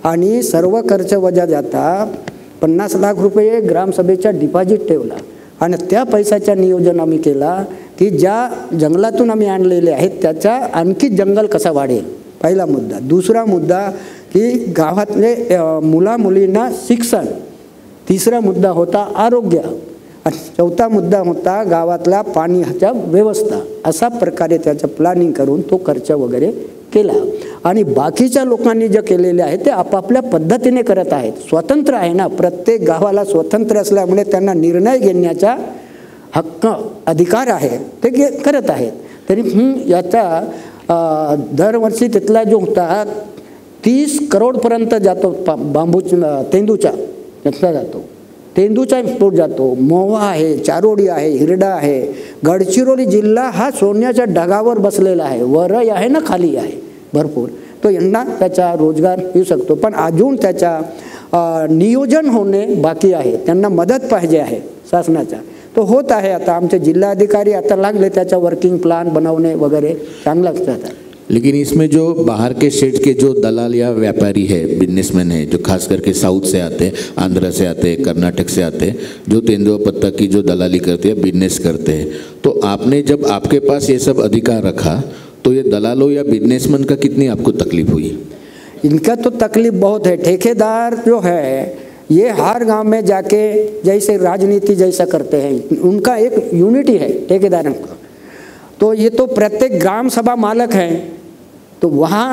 Speaker 2: आणि सर्व खर्च वजा जाता 50 लाख रुपये ग्रामसभेचा डिपॉझिट ठेवला, आणि त्या पैशाचा नियोजन आम्ही केला की ज्या जंगलातून आम्ही आणलेले आहेत त्याचा आणखी जंगल कसा वाढेल, पहिला मुद्दा। दुसरा मुद्दा की गावातले मुला मुलींना शिक्षण, तिसरा मुद्दा होता आरोग्य, आणि चौथा मुद्दा होता गावातला पाण्याच्या व्यवस्था। अशा प्रकारे त्याचं प्लॅनिंग करून तो खर्च वगैरे केला, आणि बाकीच्या लोकांनी जे केलेले आहे ते आपापल्या पद्धतीने करत आहेत। स्वतंत्र आहे ना, प्रत्येक गावाला स्वतंत्र असल्यामुळे त्यांना निर्णय घेण्याचा हक्क, अधिकार आहे, ते करत आहेत। तरी याचा दरवर्षी तिथला जो होता 30 करोडपर्यंत जातो, बांबू तेंदूचा त्यातला जातो, तेंदूचा एक्सपोर्ट जातो, मोवा आहे, चारोडी आहे, हिरडा आहे। गडचिरोली जिल्हा हा सोन्याच्या ढगावर बसलेला आहे, वरही आहे ना खाली आहे भरपूर, तो यांना त्याचा रोजगार येऊ शकतो. पण अजून त्याचा नियोजन होणे बाकी आहे, त्यांना मदत पाहिजे आहे शासनाचा. तो होत आहे. आता आमचे जिल्हाधिकारी आता लागले त्याचा वर्किंग प्लान बनवणे वगैरे, चांगला जाता.
Speaker 1: लेकिन इसमें जो बाहर के स्टेट के जो दलाल या व्यापारी है, बिजनेसमैन है, जो खास करके साउथ से आते हैं, आंध्र से आते हैं, कर्नाटक से आते हैं, जो तेंदुआ पत्ता की जो दलाली करते हैं, बिजनेस करते हैं, तो आपने जब आपके पास ये सब अधिकार रखा तो ये दलालों या बिजनेसमैन का कितनी आपको तकलीफ हुई?
Speaker 2: इनका तो तकलीफ बहुत है. ठेकेदार जो है ये हर गांव में जाके जैसे राजनीति जैसा करते हैं, उनका एक यूनिटी है ठेकेदारों का. तो ये तो प्रत्येक ग्राम सभा मालक हैं, तो वहाँ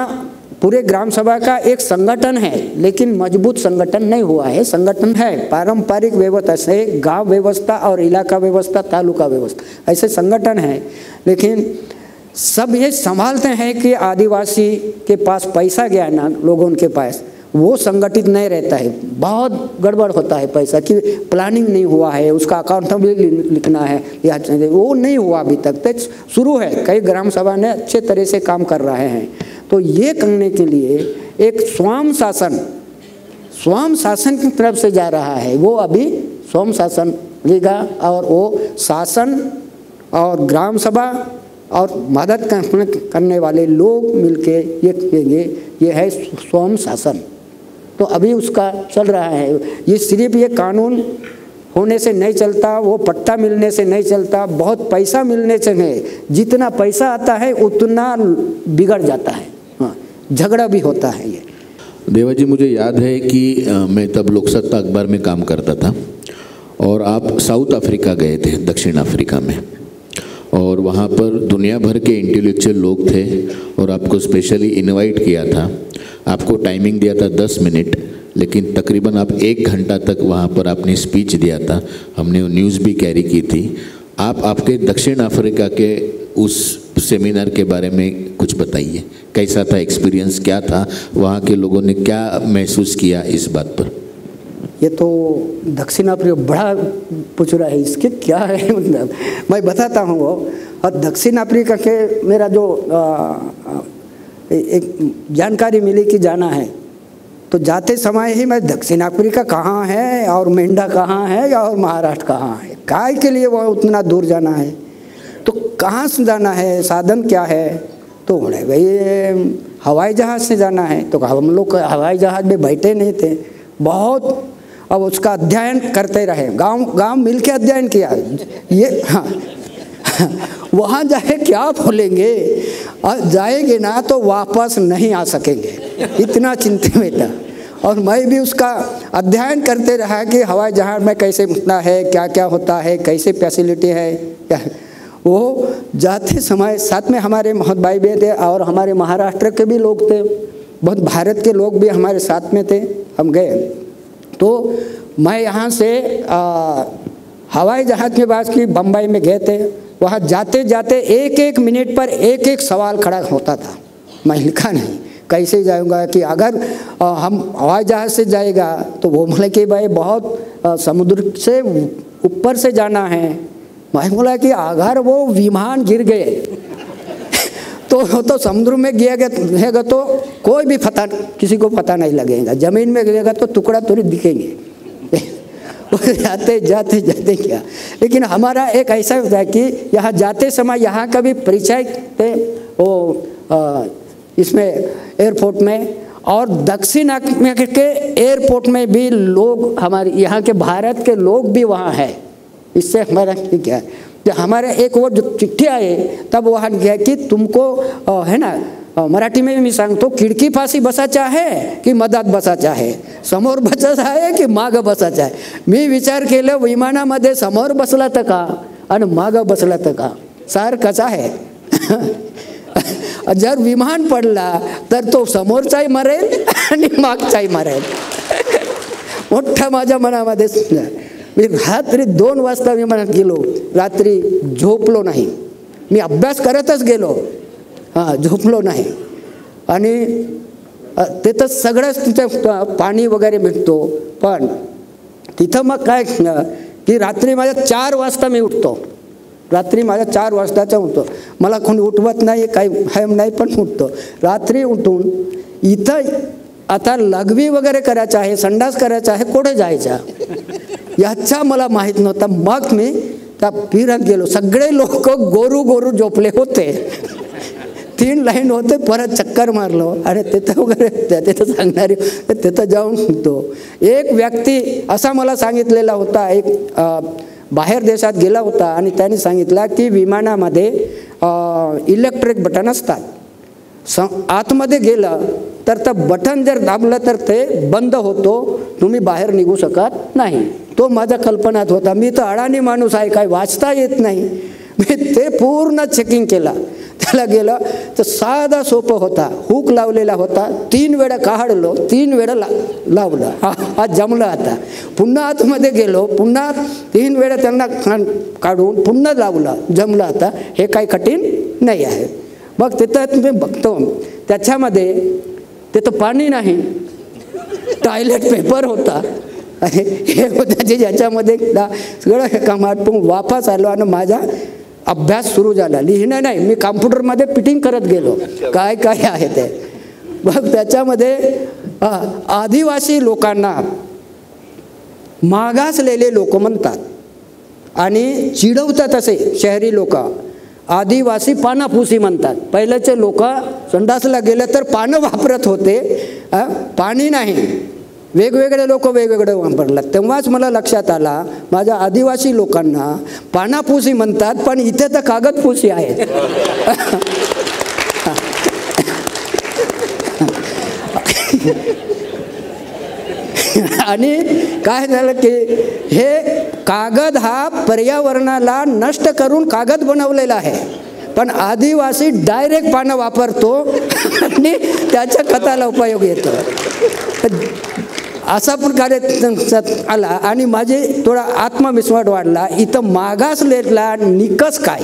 Speaker 2: पूरे ग्राम सभा का एक संगठन है, लेकिन मजबूत संगठन नहीं हुआ है. संगठन है पारंपरिक व्यवस्था से, गांव व्यवस्था और इलाका व्यवस्था, तालुका व्यवस्था, ऐसे संगठन है. लेकिन सब ये संभालते हैं कि आदिवासी के पास पैसा गया ना, लोगों के पास वो संगठित नहीं रहता है. बहुत गड़बड़ होता है पैसा की, प्लानिंग नहीं हुआ है, उसका अकाउंटेबिलिटी लिखना है, या वो नहीं हुआ अभी तक. तो शुरू है, कई ग्राम सभा ने अच्छे तरह से काम कर रहे हैं. तो ये करने के लिए एक स्वयं शासन की तरफ से जा रहा है. वो अभी स्वयं शासन लेगा, और वो शासन और ग्राम सभा और मदद करने वाले लोग मिलके ये है स्वयं शासन. तो अभी उसका चल रहा है. ये सिर्फ ये कानून होने से नहीं चलता, वो पट्टा मिलने से नहीं चलता, बहुत पैसा मिलने से नहीं. जितना पैसा आता है उतना बिगड़ जाता है. हाँ, झगड़ा भी होता है. ये
Speaker 1: देवा जी, मुझे याद है कि मैं तब लोकसत्ता अखबार में काम करता था और आप साउथ अफ्रीका गए थे, दक्षिण अफ्रीका में, और वहाँ पर दुनिया भर के इंटेलेक्चुअल लोग थे और आपको स्पेशली इनवाइट किया था. आपको टाइमिंग दिया था 10 मिनट, लेकिन तकरीबन आप 1 घंटा तक वहाँ पर आपने स्पीच दिया था. हमने वो न्यूज़ भी कैरी की थी. आप आपके दक्षिण अफ्रीका के उस सेमिनार के बारे में कुछ बताइए. कैसा था एक्सपीरियंस, क्या था, वहाँ के लोगों ने क्या महसूस किया इस बात पर?
Speaker 2: ये तो दक्षिण अफ्रीका बड़ा पूछ रहा है, इसके क्या है मतलब मैं बताता हूँ. वो और दक्षिण अफ्रीका के मेरा जो एक जानकारी मिली कि जाना है, तो जाते समय ही मैं दक्षिण अफ्रीका कहाँ है और मेंढा कहाँ है और महाराष्ट्र कहाँ है, काय के लिए वो उतना दूर जाना है, तो कहाँ से जाना है, साधन क्या है. तो बोले भाई हवाई जहाज़ से जाना है. तो हम लोग हवाई जहाज़ में बैठे नहीं थे, बहुत अब उसका अध्ययन करते रहे, गांव मिल के अध्ययन किया. ये हाँ वहाँ जाए क्या बोलेंगे, और जाएंगे ना तो वापस नहीं आ सकेंगे, इतना चिंतित में था. और मैं भी उसका अध्ययन करते रहा कि हवाई जहाज़ में कैसे उठना है, क्या क्या होता है, कैसे फैसिलिटी है क्या. वो जाते समय साथ में हमारे मोहन भाई भी थे और हमारे महाराष्ट्र के भी लोग थे, बहुत भारत के लोग भी हमारे साथ में थे. हम गए तो मैं यहाँ से हवाई जहाज़ के बाद की बम्बई में गए थे. वहाँ जाते जाते एक एक मिनट पर एक एक सवाल खड़ा होता था. मैं लिखा नहीं, कैसे जाऊँगा, कि अगर हम हवाई जहाज़ से जाएगा तो वो बोले कि भाई बहुत समुद्र से ऊपर से जाना है. मैं बोला कि अगर वो विमान गिर गए तो समुद्र में गिरेगा तो कोई भी पता, किसी को पता नहीं लगेगा. ज़मीन में गिरेगा तो टुकड़ा थोड़ी दिखेंगे. जाते जाते जाते क्या, लेकिन हमारा एक ऐसा होता है कि यहाँ जाते समय यहाँ का भी परिचय थे वो इसमें एयरपोर्ट में, और दक्षिण अफ्रीका के एयरपोर्ट में भी लोग, हमारे यहाँ के भारत के लोग भी वहाँ है. इससे हमारा क्या है, जब हमारे एक वो जो चिट्ठी आए तब वहाँ गया कि तुमको है ना, मराठी में मी सांगतो, खिडकी पाशी बसायचं आहे की मधात बसायचं आहे, समोर बसायचं आहे की मागं बसायचं आहे. मी विचार केलं विमानामध्ये समोर बसला तर का आणि मागं बसला तर का, सारखंच आहे. जर विमान पडला तर तो समोरचाही मरेल आणि मागचाही मरेल. मोठा माझ्या मनामध्ये मी रात्री 2 वाजता विमानात गेलो, रात्री झोपलो नाही. मी अभ्यास करतच गेलो, हां झोपलो नाही. आणि तिथं सगळंच तिथं पाणी वगैरे मिळतो, पण तिथं मग काय की रात्री माझ्या 4 वाजता मी उठतो, रात्री माझ्या 4 वाजताचा उठतो. मला कोणी उठवत नाही, काही हॅम नाही, पण उठतो. रात्री उठून इथं आता लघवी वगैरे करायचं आहे, संडास करायचा आहे, कुठे जायचा याचा मला माहीत नव्हता. मग मी त्या फिरत गेलो. सगळे लोक गोरू गोरू झोपले होते. 3 लाईन होते. परत चक्कर मारलो आणि तिथं वगैरे तिथं सांगणारे तिथं जाऊन तो एक व्यक्ती असा मला सांगितलेला होता, एक बाहेर देशात गेला होता आणि त्याने सांगितलं की विमानामध्ये इलेक्ट्रिक बटन असतात. आतमध्ये गेलं तर ते बटन जर दाबलं तर ते बंद होतो, तुम्ही बाहेर निघू शकत नाही. तो माझ्या कल्पनात होता. मी तर अडाणी माणूस आहे, काय वाचता येत नाही. मी ते पूर्ण चेकिंग केला. त्याला गेलं तर साधा सोपं होता, हुक लावलेला होता. 3 वेळा काढलो, 3 वेळा लावलं. हा जमलं. आता पुन्हा आतमध्ये गेलो, पुन्हा 3 वेळा त्यांना काढून पुन्हा लावलं, जमलं. आता हे काही कठीण नाही आहे. मग तिथं मी बघतो त्याच्यामध्ये तिथं पाणी नाही, टॉयलेट पेपर होता. हे होतं ज्याच्यामध्ये सगळं काम आटपून वापस आलो आणि माझा अभ्यास सुरू झाला. लिहिणं नाही, मी कॉम्प्युटरमध्ये फिटिंग करत गेलो काय काय आहे ते. मग त्याच्यामध्ये आदिवासी लोकांना मागासलेले लोक म्हणतात आणि चिडवतात असे शहरी लोक. आदिवासी पानापुसी म्हणतात. पहिल्याचे लोक संडासला गेले तर पानं वापरत होते, पाणी नाही. वेगवेगळे लोक वेगवेगळे वापरतात. तेव्हाच मला लक्षात आला माझ्या आदिवासी लोकांना पानापुसी म्हणतात, पण इथे तर कागदपुसी आहेत. आणि काय झालं की हे कागद हा पर्यावरणाला नष्ट करून कागद बनवलेला आहे, पण आदिवासी डायरेक्ट पानं वापरतो आणि त्याच्या खताला उपयोग येतो. असा प्रकारे आला आणि माझे थोडा आत्मविश्वास वाढला. इथं मागासलेला निकष काय,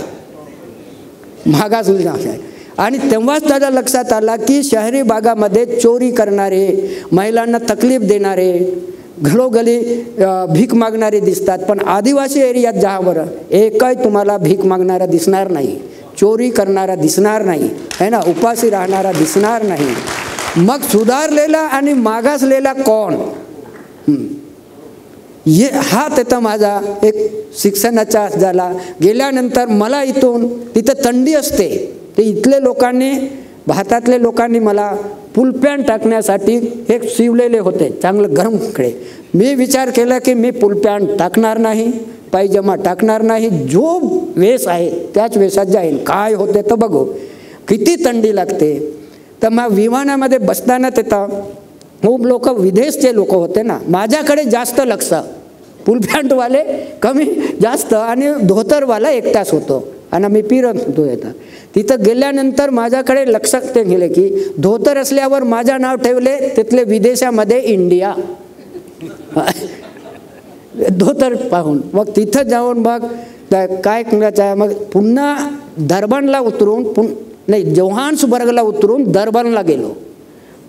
Speaker 2: मागासलेला काय. आणि तेव्हाच त्याच्या लक्षात आला की शहरी भागामध्ये चोरी करणारे, महिलांना तकलीफ देणारे, घरोघरी भीक मागणारे दिसतात, पण आदिवासी एरियात जावर एकही तुम्हाला भीक मागणारा दिसणार नाही, चोरी करणारा दिसणार नाही, है ना, उपाशी राहणारा दिसणार नाही. मग सुधारलेला आणि मागासलेला कोण, हा त्याचा माझा एक शिक्षणाचा झाला. गेल्यानंतर मला इथून तिथं थंडी असते, ते इथले लोकांनी, भारतातले लोकांनी मला फुल पॅन्ट टाकण्यासाठी एक शिवलेले होते चांगलं गरम कपडे. मी विचार केला की मी फुल पॅन्ट टाकणार नाही, पायजमा टाकणार नाही, जो वेश आहे त्याच वेशात जाईल. काय होते तर बघू, किती थंडी लागते. तर मग विमानामध्ये बसताना तिथं खूप लोक विदेशचे लोक होते ना, माझ्याकडे जास्त लक्ष, फुल पॅन्टवाले कमी जास्त आणि धोतरवाला एकटाच होतो आणि मी फिरत होतो. येतं तिथं गेल्यानंतर माझ्याकडे लक्षात ते गेले की धोतर असल्यावर माझं नाव ठेवले तिथले विदेशामध्ये इंडिया धोतर पाहून. मग तिथं जाऊन मग काय करायचं आहे, मग पुन्हा दरबानला उतरून नाही जोहान्सबर्गला उतरून दरबानला गेलो.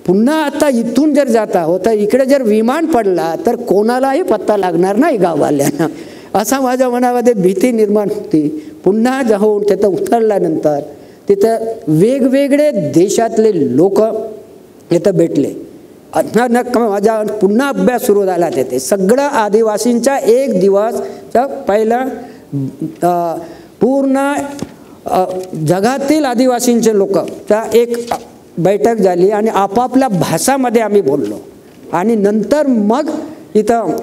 Speaker 2: पुन्हा आता इथून जर जाता हो तर इकडे जर विमान पडला तर कोणालाही पत्ता लागणार नाही गाववाल्यांना, असा माझ्या मनामध्ये भीती निर्माण होती. पुन्हा जाऊन तिथं उतरल्यानंतर तिथं वेगवेगळे देशातले लोक इथं भेटले. माझा पुन्हा अभ्यास सुरू झाला. तिथे सगळं आदिवासींचा एक दिवसचा पहिला पूर्ण जगातील आदिवासींचे लोकचा एक बैठक झाली आणि आपापल्या भाषामध्ये आम्ही बोललो. आणि नंतर मग इथं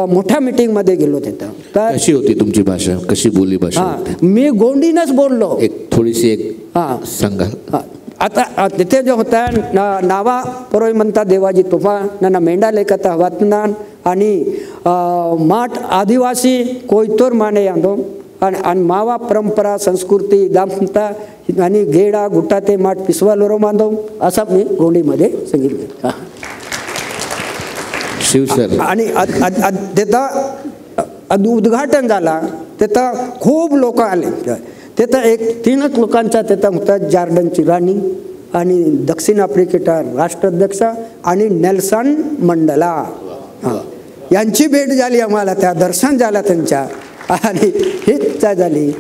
Speaker 2: मोठ्या मीटिंगमध्ये गेलो. तिथं तर
Speaker 1: कशी होती तुमची भाषा, कशी बोली भाषा?
Speaker 2: मी गोंडीनच बोललो.
Speaker 1: एक थोडीशी एक सांगा.
Speaker 2: आता तिथे जो होता नावा परोय म्हणता देवाजी तोफा नाना मेंढा लेखता वातनान आणि माठ आदिवासी कोयतोर माने यादो आणि मावा परंपरा संस्कृती दामता आणि गेडा गुटा ते माठ पिसवालोरो मांदो असं मी गोंडीमध्ये सांगितलं.
Speaker 1: शिवसर
Speaker 2: आणि तिथं उद्घाटन झाला. तिथं खूप लोक आले. तिथं एक 3 लोकांचा तिथं होता, जॉर्डनची राणी आणि दक्षिण आफ्रिकेचा राष्ट्राध्यक्ष आणि नेल्सन मंडेला यांची भेट झाली आम्हाला. त्या दर्शन झालं त्यांच्या आणि हीच झाली.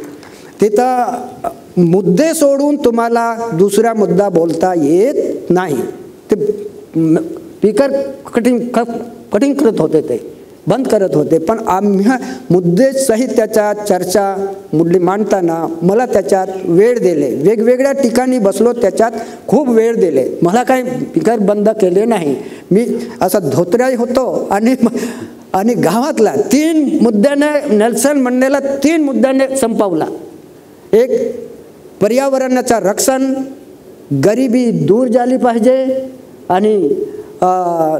Speaker 2: तिथं मुद्दे सोडून तुम्हाला दुसरा मुद्दा बोलता येत नाही. ते स्पीकर कठीण करत होते, ते बंद करत होते. पण आम्ही मुद्दे सहित त्याच्यात चर्चा मांडताना मला त्याच्यात वेळ दिले, वेगवेगळ्या ठिकाणी बसलो, त्याच्यात खूप वेळ दिले. मला काही स्पीकर बंद केले नाही. मी असा धोत्र्या होतो आणि गावातला 3 मुद्द्याने नेल्सन मंडेला 3 मुद्द्याने संपवला. एक पर्यावरणाचं रक्षण, गरिबी दूर झाली पाहिजे आणि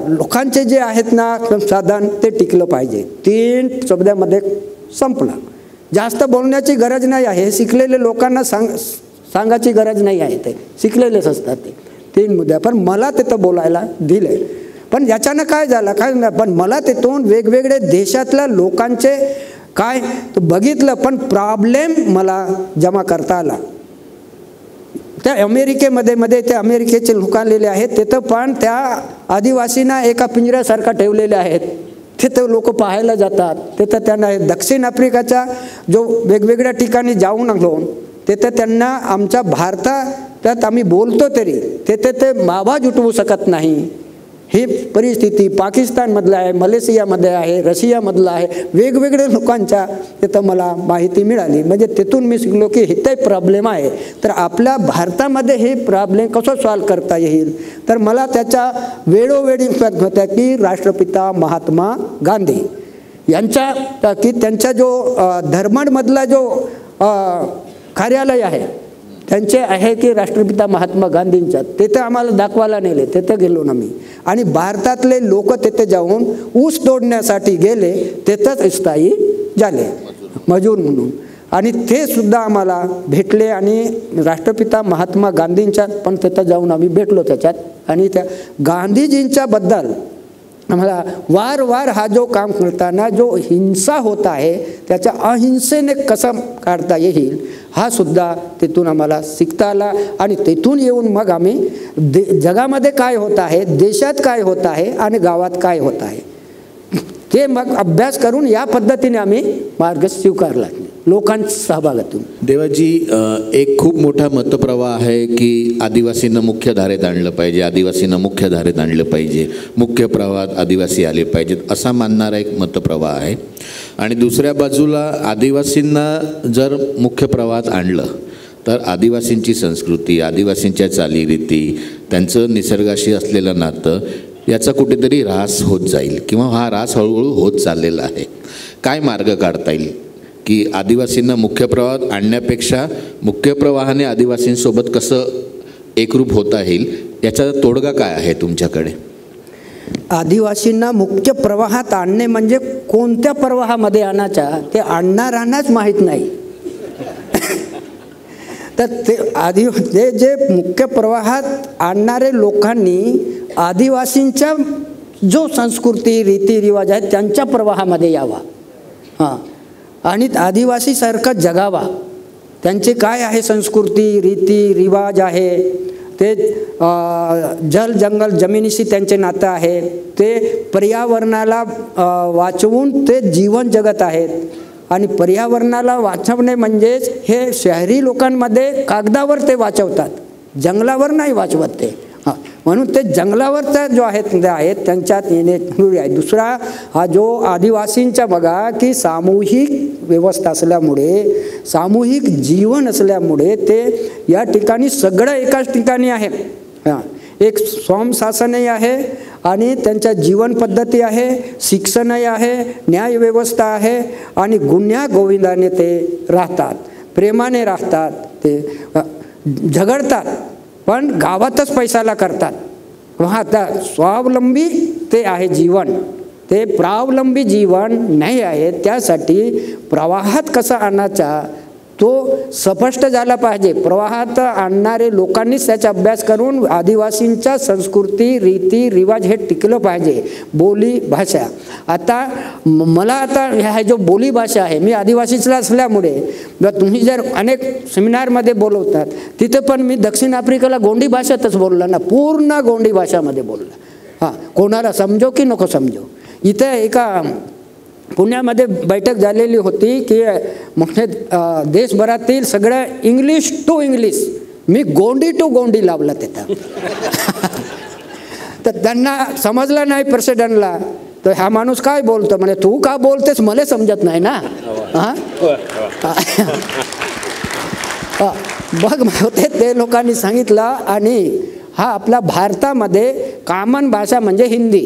Speaker 2: लोकांचे जे आहेत ना संसाधन ते टिकलं पाहिजे. 3 शब्दामध्ये संपला. जास्त बोलण्याची गरज नाही आहे. शिकलेले लोकांना सांगायची गरज नाही आहे, ते शिकलेलेच असतात ते 3 मुद्दे. पण मला तिथं बोलायला दिले. पण याच्यानं काय झालं काय नाही, पण मला तिथून वेगवेगळे देशातल्या लोकांचे काय बघितलं, पण प्रॉब्लेम मला जमा करता आला. त्या अमेरिकेमध्ये ते अमेरिकेचे लोक आलेले आहेत, तिथं पण त्या आदिवासींना एका पिंजऱ्यासारखा ठेवलेले आहेत. तिथं लोक पाहायला जातात. तिथं त्यांना दक्षिण आफ्रिकाच्या जो वेगवेगळ्या ठिकाणी जाऊन आलो, तिथं त्यांना आमच्या भारतात आम्ही बोलतो तरी तिथे ते आवाज उठवू शकत नाही. ही परिस्थिती पाकिस्तानमधलं आहे, मलेशियामध्ये आहे, रशियामधलं आहे, वेगवेगळ्या लोकांच्या तिथं मला माहिती मिळाली. म्हणजे तिथून मी शिकलो की इथे प्रॉब्लेम आहे, तर आपल्या भारतामध्ये हे प्रॉब्लेम कसं सॉल्व करता येईल. तर मला त्याच्या वेळोवेळी होत्या की राष्ट्रपिता महात्मा गांधी यांच्या की त्यांचा जो धर्मडमधला जो कार्यालय आहे त्यांचे आहे की राष्ट्रपिता महात्मा गांधींच्या, तिथे आम्हाला दाखवायला नेले. तिथे गेलो ना मी. आणि भारतातले लोक तिथे जाऊन ऊस तोडण्यासाठी गेले, तिथंच स्थायी झाले मजूर म्हणून. आणि ते सुद्धा आम्हाला भेटले. आणि राष्ट्रपिता महात्मा गांधींच्या पण तिथं जाऊन आम्ही भेटलो त्याच्यात. आणि त्या गांधीजींच्या बद्दल आम्हाला वारंवार हा जो काम करताना जो हिंसा होत आहे त्याच्या अहिंसेने कसं काढता येईल हा सुद्धा तिथून आम्हाला शिकता आला. आणि तिथून येऊन मग आम्ही जगामध्ये काय होत आहे, देशात काय होत आहे आणि गावात काय होत आहे ते मग अभ्यास करून या पद्धतीने आम्ही मार्ग स्वीकारला लोकांच्या सहभागातून.
Speaker 1: देवाजी, एक खूप मोठा मतप्रवाह आहे की आदिवासींना मुख्य धारेत आणलं पाहिजे, आदिवासींना मुख्य धारेत आणलं पाहिजे, मुख्य प्रवाहात आदिवासी आले पाहिजेत असा मानणारा एक मतप्रवाह आहे. आणि दुसऱ्या बाजूला आदिवासींना जर मुख्य प्रवाहात आणलं तर आदिवासींची संस्कृती, आदिवासींच्या चालीरीती, त्यांचं निसर्गाशी असलेलं नातं याचा कुठेतरी ऱ्हास होत जाईल किंवा हा ऱ्हास हळूहळू होत चाललेला आहे. काय मार्ग काढता येईल की आदिवासींना मुख्य प्रवाहात आणण्यापेक्षा मुख्य प्रवाहाने आदिवासींसोबत कसं एकरूप होता येईल याचा तोडगा काय आहे तुमच्याकडे?
Speaker 2: आदिवासींना मुख्य प्रवाहात आणणे म्हणजे कोणत्या प्रवाहामध्ये आणायचा ते आणणाऱ्यांनाच माहीत नाही. तर ते जे मुख्य प्रवाहात आणणारे लोकांनी आदिवासींच्या जो संस्कृती रीतिरिवाज आहेत त्यांच्या प्रवाहामध्ये यावा. हां, आणि आदिवासीसारखं जगावा. त्यांचे काय आहे संस्कृती रीती रिवाज आहे, ते जल जंगल जमिनीशी त्यांचे नातं आहे, ते पर्यावरणाला वाचवून ते जीवन जगत आहेत. आणि पर्यावरणाला वाचवणे म्हणजेच हे शहरी लोकांमध्ये कागदावर ते वाचवतात, जंगलावर नाही वाचवत ते. म्हणून ते जंगलावरचा जो आहेत ते आहेत त्यांच्यात येणे जरुरी आहे. दुसरा हा जो आदिवासींचा बघा की सामूहिक व्यवस्था असल्यामुळे, सामूहिक जीवन असल्यामुळे ते या ठिकाणी सगळं एकाच ठिकाणी आहे. हां, एक स्वामशासनही आहे आणि त्यांच्या जीवन पद्धती आहे, शिक्षणही आहे, न्यायव्यवस्था आहे आणि गुण्या गोविंदाने ते राहतात, प्रेमाने राहतात, ते झगडतात पण गावातच पैसाला करतात. आता स्वावलंबी ते आहे जीवन, ते प्रावलंबी जीवन नाही आहे. त्यासाठी प्रवाहात कसा आणायचा तो स्पष्ट झाला पाहिजे. प्रवाहात आणणारे लोकांनीच त्याचा अभ्यास करून आदिवासींच्या संस्कृती रीती रिवाज हे टिकलं पाहिजे. बोली भाषा, आता मला आता ह्या जो बोली भाषा आहे, मी आदिवासीला असल्यामुळे तुम्ही जर अनेक सेमिनारमध्ये बोलवतात तिथे पण मी दक्षिण आफ्रिकेला गोंडी भाषेतच बोलला ना, पूर्ण गोंडी भाषामध्ये बोलला. हां, कोणाला समजो की नको समजो. इथे एका पुण्यामध्ये बैठक झालेली होती की म्हणजे देशभरातील सगळं इंग्लिश टू इंग्लिश, मी गोंडी टू गोंडी लावला तिथं. तर त्यांना समजलं नाही प्रेसिडेंटला. तर हा माणूस काय बोलतो म्हणजे, तू का बोलतेस मला समजत नाही ना. हां बघ होते ते लोकांनी सांगितलं. आणि हा आपला भारतामध्ये कॉमन भाषा म्हणजे हिंदी.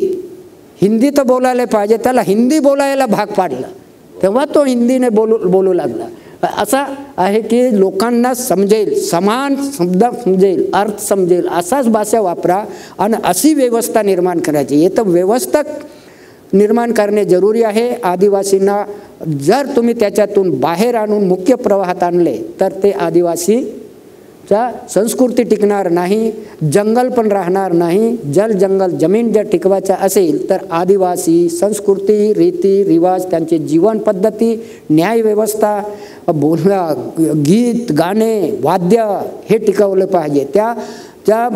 Speaker 2: हिंदी तर बोलायला पाहिजे, त्याला हिंदी बोलायला भाग पाडलं, तेव्हा तो हिंदीने बोलू लागला. असा आहे की लोकांना समजेल, समान शब्द समजेल, अर्थ समजेल असाच भाषा वापरा आणि अशी व्यवस्था निर्माण करायची. हे तर व्यवस्था निर्माण करणे जरुरी आहे. आदिवासींना जर तुम्ही त्याच्यातून बाहेर आणून मुख्य प्रवाहात आणले तर ते आदिवासीच्या संस्कृती टिकणार नाही, जंगल पण राहणार नाही. जल जंगल जमीन जर टिकवायचं असेल तर आदिवासी संस्कृती, रीती रिवाज, त्यांची जीवन पद्धती, न्याय व्यवस्था, गीत गाणे, वाद्य हे टिकवलं पाहिजे. त्या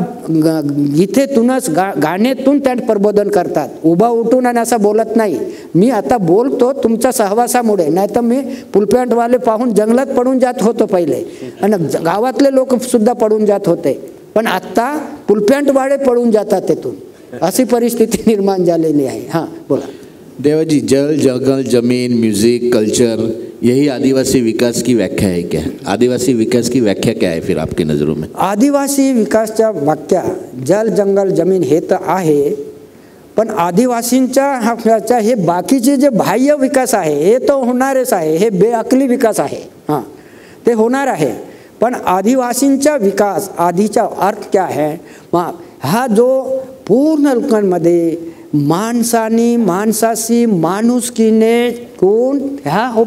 Speaker 2: गीतेतूनच गाण्यातून त्या प्रबोधन करतात. उभा उठून आणि असं बोलत नाही. मी आता बोलतो तुमच्या सहवासामुळे, नाही तर मी फुलपॅन्टवाले पाहून जंगलात पडून जात होतो पहिले, आणि गावातले लोक सुद्धा पडून जात होते. पण आत्ता फुलपॅन्टवाले पडून जातात तिथून. अशी परिस्थिती निर्माण झालेली आहे. हां बोला.
Speaker 1: देवाजी, जल जंगल जमीन म्यूजिक कल्चर यही आदिवासी विकास की व्याख्या है क्या? आदिवासी विकास की व्याख्या क्या है फिर आपकी नज़रों में?
Speaker 2: आदिवासी विकासच्या व्याख्या जल जंगल जमीन हे तर आहे, पण आदिवासींच्या ह्याच्या हे बाकीचे जे बाह्य विकास आहे हे तर होणारच आहे. हे बेअकली विकास आहे. हां ते होणार आहे. पण आदिवासींचा विकास आधीचा अर्थ क्या है? हा जो पूर्ण लोकांमध्ये माणसानी माणसाशी माणुसकीने कोण ह्या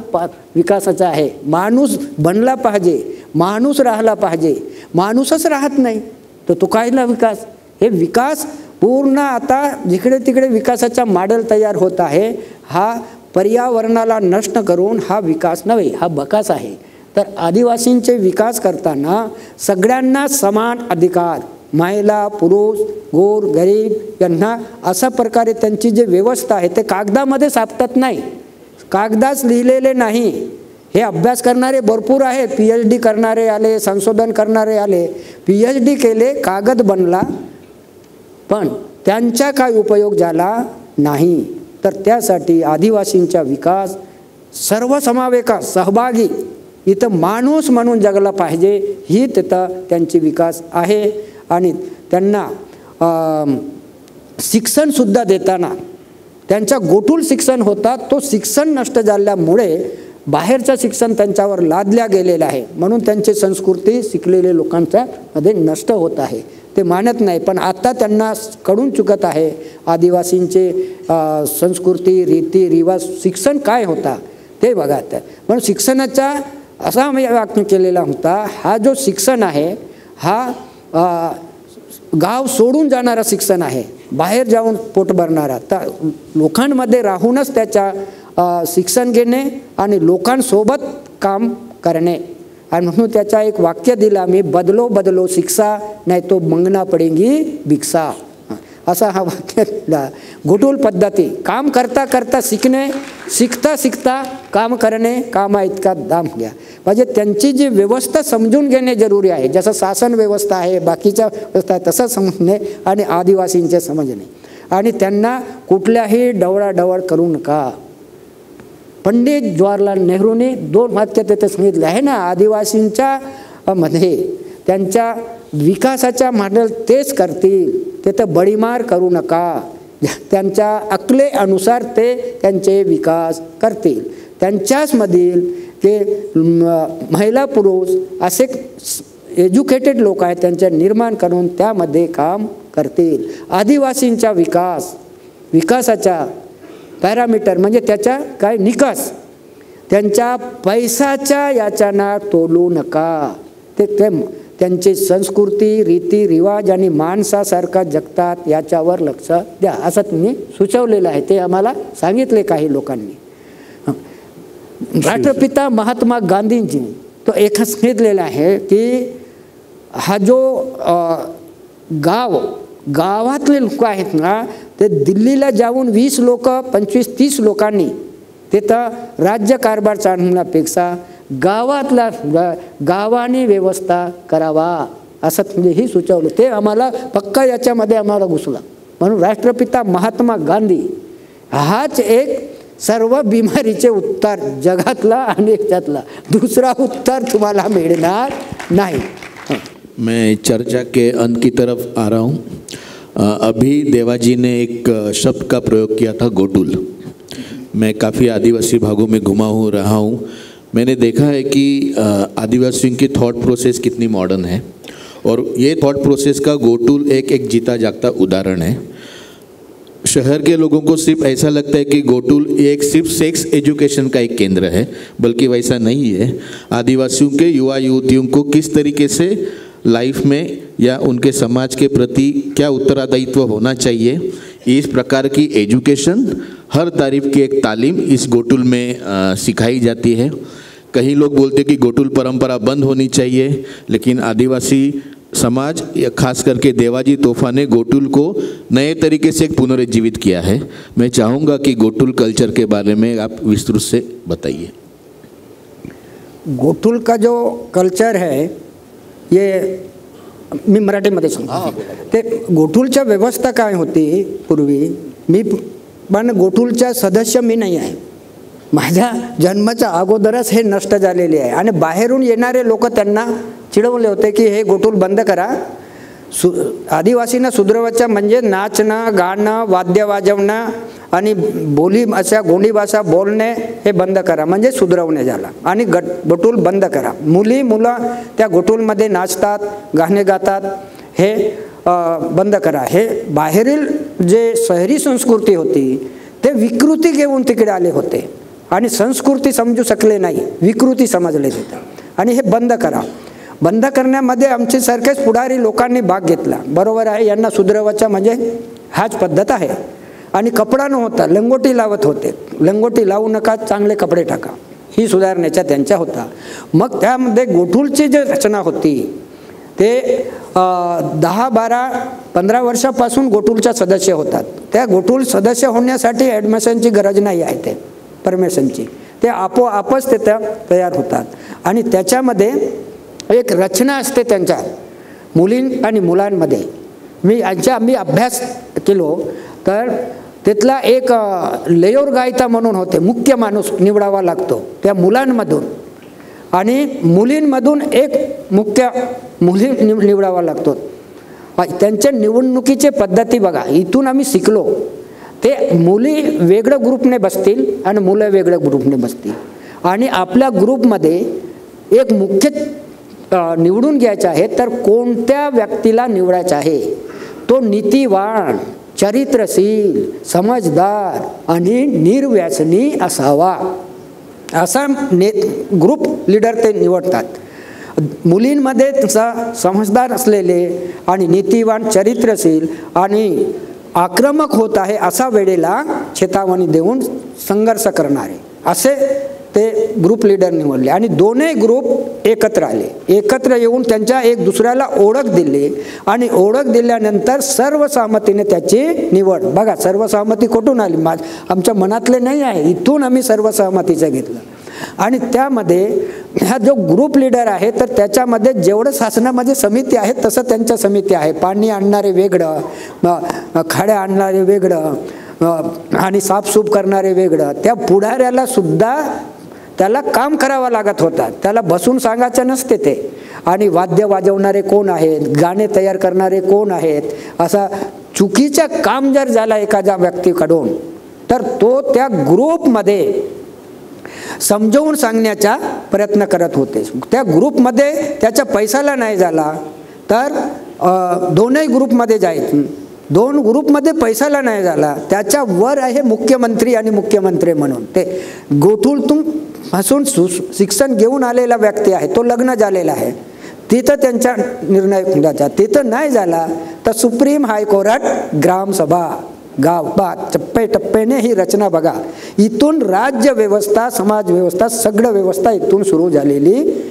Speaker 2: विकासाचा आहे. माणूस बनला पाहिजे, माणूस राहिला पाहिजे. माणूसच राहत नाही तर तो कायला विकास? हे विकास पूर्ण आता जिकडे तिकडे विकासाचा मॉडेल तयार होत आहे. हा पर्यावरणाला नष्ट करून हा विकास नव्हे, हा बकास आहे. तर आदिवासींचे विकास करताना सगळ्यांना समान अधिकार, महिला पुरुष गोर गरीब यांना अशा प्रकारे त्यांची जी व्यवस्था आहे ते कागदामध्ये सापडत नाही, कागदाच लिहिलेले नाही. हे अभ्यास करणारे भरपूर आहे, PhD करणारे आले, संशोधन करणारे आले, PhD केले, कागद बनला, पण त्यांचा काय उपयोग झाला नाही. तर त्यासाठी आदिवासींचा विकास सर्वसमावेशक सहभागी इथं माणूस म्हणून जगला पाहिजे, ही तिथं त्यांची विकास आहे. आणि त्यांना शिक्षणसुद्धा देताना त्यांच्या गोटूल शिक्षण होतात, तो शिक्षण नष्ट झाल्यामुळे बाहेरचं शिक्षण त्यांच्यावर लादल्या गेलेलं आहे. म्हणून त्यांची संस्कृती शिकलेल्या लोकांच्या मध्ये नष्ट होत आहे. ते मानत नाही, पण आता त्यांना कळून चुकत आहे आदिवासींचे संस्कृती रीती रिवाज शिक्षण काय होता ते बघा. म्हणून शिक्षणाचा असा मी व्याख्या केलेला होता, हा जो शिक्षण आहे हा गाव सोडून जाणारा शिक्षण आहे, बाहेर जाऊन पोट भरणारा. तर लोकांमध्ये राहूनच त्याच्या शिक्षण घेणे आणि लोकांसोबत काम करणे. आणि म्हणून त्याचा एक वाक्य दिला मी, बदलो बदलो शिक्षा नाही तो मंगना पडेगी भिक्षा. असा हा वाक्य दिला. घुटूल पद्धती, काम करता करता शिकणे, शिकता शिकता काम करणे, कामा इतका दाम घ्या. म्हणजे त्यांची जी व्यवस्था समजून घेणे जरुरी आहे. जसं शासन व्यवस्था आहे, बाकीच्या व्यवस्था आहे, तसं समजणे आणि आदिवासींचे समजणे. आणि त्यांना कुठल्याही डवळाडवळ करू नका. पंडित जवाहरलाल नेहरूने 2 वाक्य तिथे सांगितले आहे ना, आदिवासींच्या मध्ये त्यांच्या विकासाच्या मॉडेल तेच करतील, तिथं बडीमार करू नका. त्यांच्या अकले अनुसार ते त्यांचे विकास करतील. त्यांच्याचमधील ते महिला पुरुष असे एज्युकेटेड लोक आहेत, त्यांचे निर्माण करून त्यामध्ये काम करतील. आदिवासींचा विकासाचा पॅरामीटर म्हणजे त्याचा काय निकष, त्यांच्या पैशाच्या याच्याना तोलू नका. ते त्यांची संस्कृती रीती रिवाज आणि माणसासारखा जगतात याच्यावर लक्ष द्या, असं तुम्ही सुचवलेलं आहे. ते आम्हाला सांगितले काही लोकांनी. राष्ट्रपिता महात्मा गांधींनी तो एक सांगितलेला आहे की हा जो गावातले लोक आहेत ना, ते दिल्लीला जाऊन 20 लोक 25-30 लोकांनी तिथं राज्य कारभार चालवण्यापेक्षा गावाने व्यवस्था करावा असं म्हणजे ही सुचवलं. ते आम्हाला पक्का याच्यामध्ये आम्हाला घुसला. म्हणून राष्ट्रपिता महात्मा गांधी हाच एक सर्व बिमारीचे उत्तर जगातला आणि याच्यातला दुसरा उत्तर तुम्हाला मिळणार नहीं.
Speaker 1: मैं चर्चा के अंत की तरफ आ रहा हूँ. अभी देवाजी ने एक शब्द का प्रयोग किया था, गोटुल. मैं काफ़ी आदिवासी भागों में घुमा रहा हूँ. मैंने देखा है कि आदिवासियों की थॉट प्रोसेस कितनी मॉडर्न है और ये थॉट प्रोसेस का गोटुल एक जीता जागता उदाहरण है. शहर के लोगों को सिर्फ ऐसा लगता है कि गोटुल एक सिर्फ सेक्स एजुकेशन का एक केंद्र है, बल्कि वैसा नहीं है. आदिवासियों के युवा युवतियों को किस तरीके से लाइफ में या उनके समाज के प्रति क्या उत्तरदायित्व होना चाहिए, इस प्रकार की एजुकेशन, हर तारीफ की एक तालीम इस गोटुल में सिखाई जाती है. कहीं लोग बोलते हैं कि गोटुल परंपरा बंद होनी चाहिए, लेकिन आदिवासी समाज खास करके देवाजी तोहफा ने गोटुल को नए तरीके से पुनरुज्जीवित किया है. मैं चाहूँगा कि गोटुल कल्चर के बारे में आप विस्तृत से बताइए.
Speaker 2: गोटुल का जो कल्चर है ये मी मराठीमध्ये सांगतो. ते गोटुलच्या व्यवस्था काय होती पूर्वी, मी पण गोटुलचा सदस्य मी नाही आहे. माझ्या जन्माच्या अगोदरच हे नष्ट झालेले आहे आणि बाहेरून येणारे लोक त्यांना चिडवले होते की हे गोटुल बंद करा. आदिवासींना सुधरवायचं म्हणजे नाचणं, गाणं, वाद्य वाजवणं आणि बोली अशा गोंडी भाषा बोलणे हे बंद करा, म्हणजे सुधरवणे झाला. आणि गोटुल बंद करा. मुलं त्या गोटुलमध्ये नाचतात, गाणे गातात, हे बंद करा. हे बाहेरील जे शहरी संस्कृती होती ते विकृती घेऊन तिकडे आले होते आणि संस्कृती समजू शकले नाही, विकृती समजले तिथं. आणि हे बंद करा. बंद करण्यामध्ये आमचे सारखेच पुढारी लोकांनी भाग घेतला. बरोबर आहे, यांना सुधरवायचं म्हणजे हाच पद्धत आहे. आणि कपडा नव्हता, लंगोटी लावत होते. लंगोटी लावू नका, चांगले कपडे टाका, ही सुधारण्याचा त्यांच्या होता. मग त्यामध्ये गोटुलची जी रचना होती ते 10, 12, 15 वर्षापासून गोटुलचा सदस्य होतात. त्या गोटुल सदस्य होण्यासाठी ॲडमिशनची गरज नाही आहे, ते परमिशनची, ते आपोआपच ते तयार होतात. आणि त्याच्यामध्ये एक रचना असते त्यांच्या मुलीं आणि मुलांमध्ये. आम्ही अभ्यास केलो तर तिथला एक लेयोर गायता म्हणून होते, मुख्य माणूस निवडावा लागतो त्या मुलांमधून, आणि मुलींमधून एक मुख्य मुली निवडावा लागतो. त्यांच्या निवडणुकीचे पद्धती बघा, इथून आम्ही शिकलो. ते मुली वेगळ्या ग्रुपने बसतील आणि मुलं वेगळ्या ग्रुपने बसतील, आणि आपल्या ग्रुपमध्ये एक मुख्य निवडून घ्यायचा आहे. तर कोणत्या व्यक्तीला निवडायचा आहे, तो नीतिवान, चरित्रशील, समजदार आणि निर्व्यसनी असावा, असा ग्रुप लीडर ते निवडतात. मुलींमध्ये समजदार असलेले आणि नीतिवान, चरित्रशील आणि आक्रमक होत आहे असा वेळेला चेतावणी देऊन संघर्ष करणारे असे ते ग्रुप लीडर निवडले. आणि दोन्ही ग्रुप एकत्र आले. एकत्र येऊन त्यांच्या एक दुसऱ्याला ओळख दिली, आणि ओळख दिल्यानंतर सर्वसहमतीने त्याची निवड. बघा, सर्वसहमती कुठून आली, आमच्या मनातले नाही आहे, इथून आम्ही सर्वसहमतीचं घेतलं. आणि त्यामध्ये हा जो ग्रुप लीडर आहे तर त्याच्यामध्ये जेवढं शासनामध्ये समिती आहे तसं त्यांच्या समिती आहे. पाणी आणणारे वेगळं, खाड्या आणणारे वेगळं आणि साफसूफ करणारे वेगळं. त्या पुढाऱ्याला सुद्धा त्याला काम करावं लागत होतं, त्याला बसून सांगायचं नसते ते. आणि वाद्य वाजवणारे कोण आहेत, गाणे तयार करणारे कोण आहेत, असा चुकीचं काम जर झाला एखाद्या व्यक्तीकडून तर तो त्या ग्रुपमध्ये समजावून सांगण्याचा प्रयत्न करत होते. त्या ग्रुपमध्ये त्याच्या पैशाला नाही झाला तर दोनही ग्रुपमध्ये जायचं. दोन ग्रुपमध्ये पैशाला नाही झाला, त्याच्या वर आहे मुख्यमंत्री आणि मुख्यमंत्री म्हणून. ते गोटुलतून पासून शिक्षण घेऊन आलेला व्यक्ती आहे, तो लग्न झालेला आहे, तिथं त्यांचा निर्णय द्यायचा. तिथं नाही झाला तर सुप्रीम हायकोर्ट, ग्रामसभा, गावात टप्प्याटप्प्याने ही रचना बघा. इथून राज्य व्यवस्था, समाज व्यवस्था, सगळं व्यवस्था इथून सुरू झालेली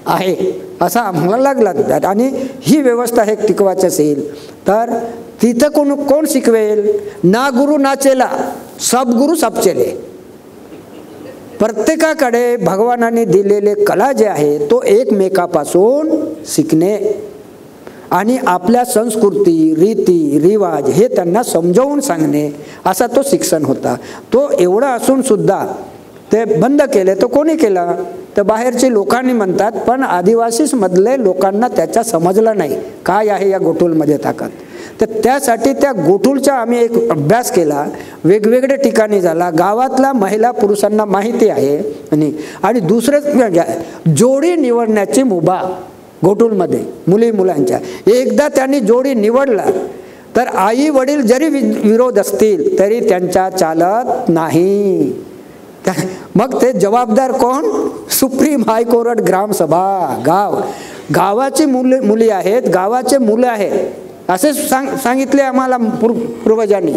Speaker 2: आहे असा आम्हाला लागला. आणि ही व्यवस्था हे टिकवायची असेल तर तिथं कोण शिकवेल, ना गुरु ना चेला, सब गुरु सब चेले. प्रत्येकाकडे भगवानाने दिलेले कला जे आहे तो एकमेकापासून शिकणे आणि आपल्या संस्कृती रीती रिवाज हे त्यांना समजावून सांगणे असा तो शिक्षण होता. तो एवढा असून सुद्धा ते बंद केले. तो कोणी केला तर बाहेरचे लोकांनी म्हणतात, पण आदिवासीच मधले लोकांना त्याचा समजलं नाही काय आहे या गोठूलमध्ये ताकद. तर त्यासाठी त्या गोठूलचा आम्ही एक अभ्यास केला, वेगवेगळ्या ठिकाणी झाला. गावातला महिला पुरुषांना माहिती आहे आणि दुसरं जोडी निवडण्याची मुभा गोठूलमध्ये मुली मुलांच्या. एकदा त्यांनी जोडी निवडला तर आई वडील जरी विरोध असतील तरी त्यांच्या चालत नाही. मग ते जबाबदार कोण? सुप्रीम हायकोर्ट, ग्रामसभा, गावाची मुली आहेत, गावाचे मुलं आहेत असे सांगितले आम्हाला पूर्वजांनी.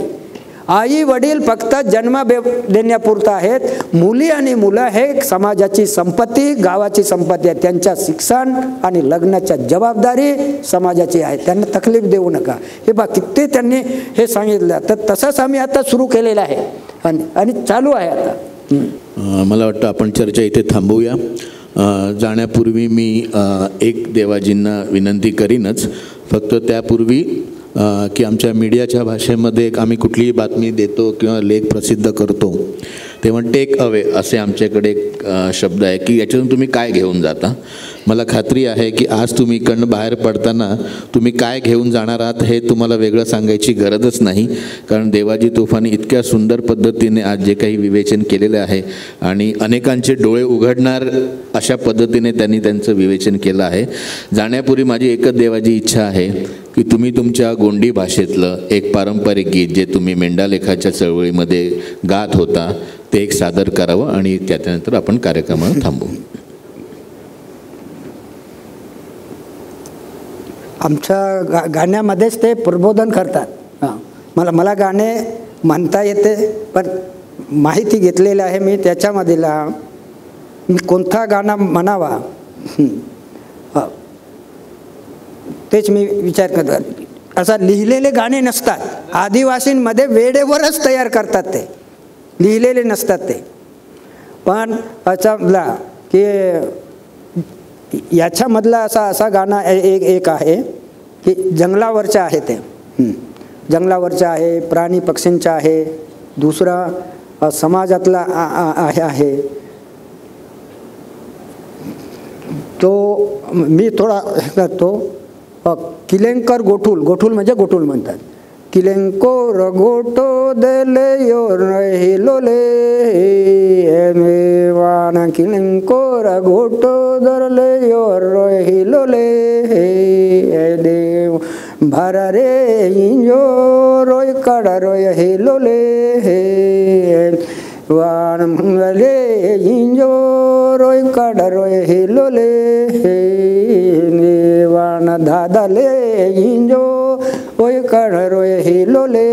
Speaker 2: आई वडील फक्त जन्म देण्यापुरता आहेत. मुली आणि मुलं हे समाजाची संपत्ती, गावाची संपत्ती आहे. त्यांच्या शिक्षण आणि लग्नाच्या जबाबदारी समाजाची आहे. त्यांना तकलीफ देऊ नका. हे बा किती त्यांनी हे सांगितलं. तर तसंच आम्ही आता सुरू केलेलं आहे आणि चालू आहे आता.
Speaker 1: मला वाटतं आपण चर्चा इथे थांबवूया. जाण्यापूर्वी मी एक देवाजींना विनंती करीनच, फक्त त्यापूर्वी की आमच्या मीडियाच्या भाषेमध्ये आम्ही कुठलीही बातमी देतो किंवा लेख प्रसिद्ध करतो तेव्हा टेक अवे असे आमच्याकडे एक शब्द आहे की याच्यातून तुम्ही काय घेऊन जाता. मला खात्री आहे की आज तुम्ही इकडनं बाहेर पडताना तुम्ही काय घेऊन जाणार आहात हे तुम्हाला वेगळं सांगायची गरजच नाही, कारण देवाजी तोफांनी इतक्या सुंदर पद्धतीने आज जे काही विवेचन केलेलं आहे आणि अनेकांचे डोळे उघडणार अशा पद्धतीने त्यांनी त्यांचं विवेचन केलं आहे. जाण्यापूर्वी माझी एकच देवाजी इच्छा आहे की तुम्ही तुमच्या गोंडी भाषेतलं एक पारंपरिक गीत जे तुम्ही मेंढालेखाच्या चळवळीमध्ये गात होता ते एक सादर करावं आणि त्याच्यानंतर आपण कार्यक्रमाला थांबू.
Speaker 2: आमच्या गाण्यामध्येच ते प्रबोधन करतात. मला गाणे म्हणता येते पण माहिती घेतलेली आहे मी त्याच्यामधला. मी कोणता गाणं म्हणावा तेच मी विचार करतो. असा लिहिलेले गाणे नसतात. आदिवासींमध्ये वेळेवरच तयार करतात, ते लिहिलेले नसतात ते. पण याच्यामधला की याच्यामधला असा गाणं एक आहे की जंगलावरचं आहे ते. जंगलावरचं आहे, प्राणी पक्षींचं आहे. दुसरा समाजातला आहे तो मी थोडा करतो. किलेंकर गोठूल म्हणजे गोठूल म्हणतात. किलेंकोर गोटो देले योर हिलोले मेवान किलेंकोर गोटो दरले योर हिलोले देव भरा रे इंजो रोय काढा रोय हिलोले वाण मंगले इंजो रोय काढा रोय हिलोले वाण दादाले इंजो ओय काढा रोय हिलोले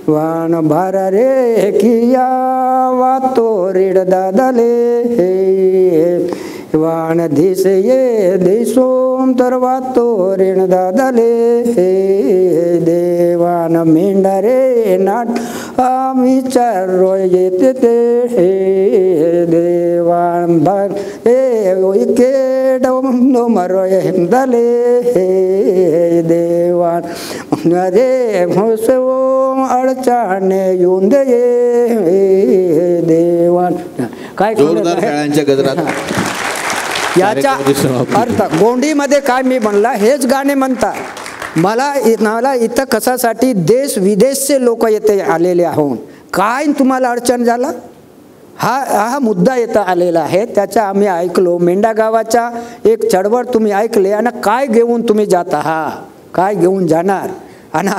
Speaker 2: वाण भारा रे किया वातो रेड दादाले वाण दिस ये दिसोम तर वातो रेण दादाले देवान मेंढा रे नाट विचार रोय येते ते देवान भार ए ओय के डो मरोय हिंदाले देवान रे भोसो अडचाणे येऊन दे देवान. काय
Speaker 1: जोरदार टाळ्यांच्या गजरात
Speaker 2: याचा अर्थ गोंडीमध्ये काय मी म्हणला हेच गाणे म्हणतात. मला इथं कशासाठी देश विदेशचे लोक येथे आलेले आहोत. काय तुम्हाला अडचण झाला हा मुद्दा येतं आलेला आहे. त्याचा आम्ही ऐकलो. मेंढा गावाचा एक चळवळ तुम्ही ऐकले आणि काय घेऊन तुम्ही जात आहात, काय घेऊन जाणार आणि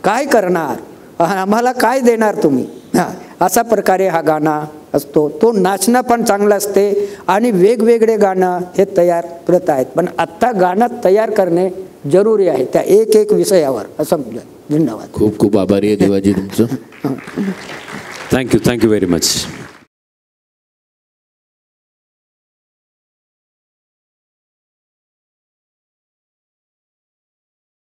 Speaker 2: काय करणार, आम्हाला काय देणार तुम्ही. अशा प्रकारे हा गाणं असतो. तो नाचणं पण चांगलं असते आणि वेगवेगळे गाणं हे तयार करत आहेत. पण आत्ता गाणं तयार करणे जरुरी आहे त्या एक विषयावर असं. धन्यवाद.
Speaker 1: खूप खूप आभारी आहे देवाजी तुमचं.
Speaker 3: Thank you very much.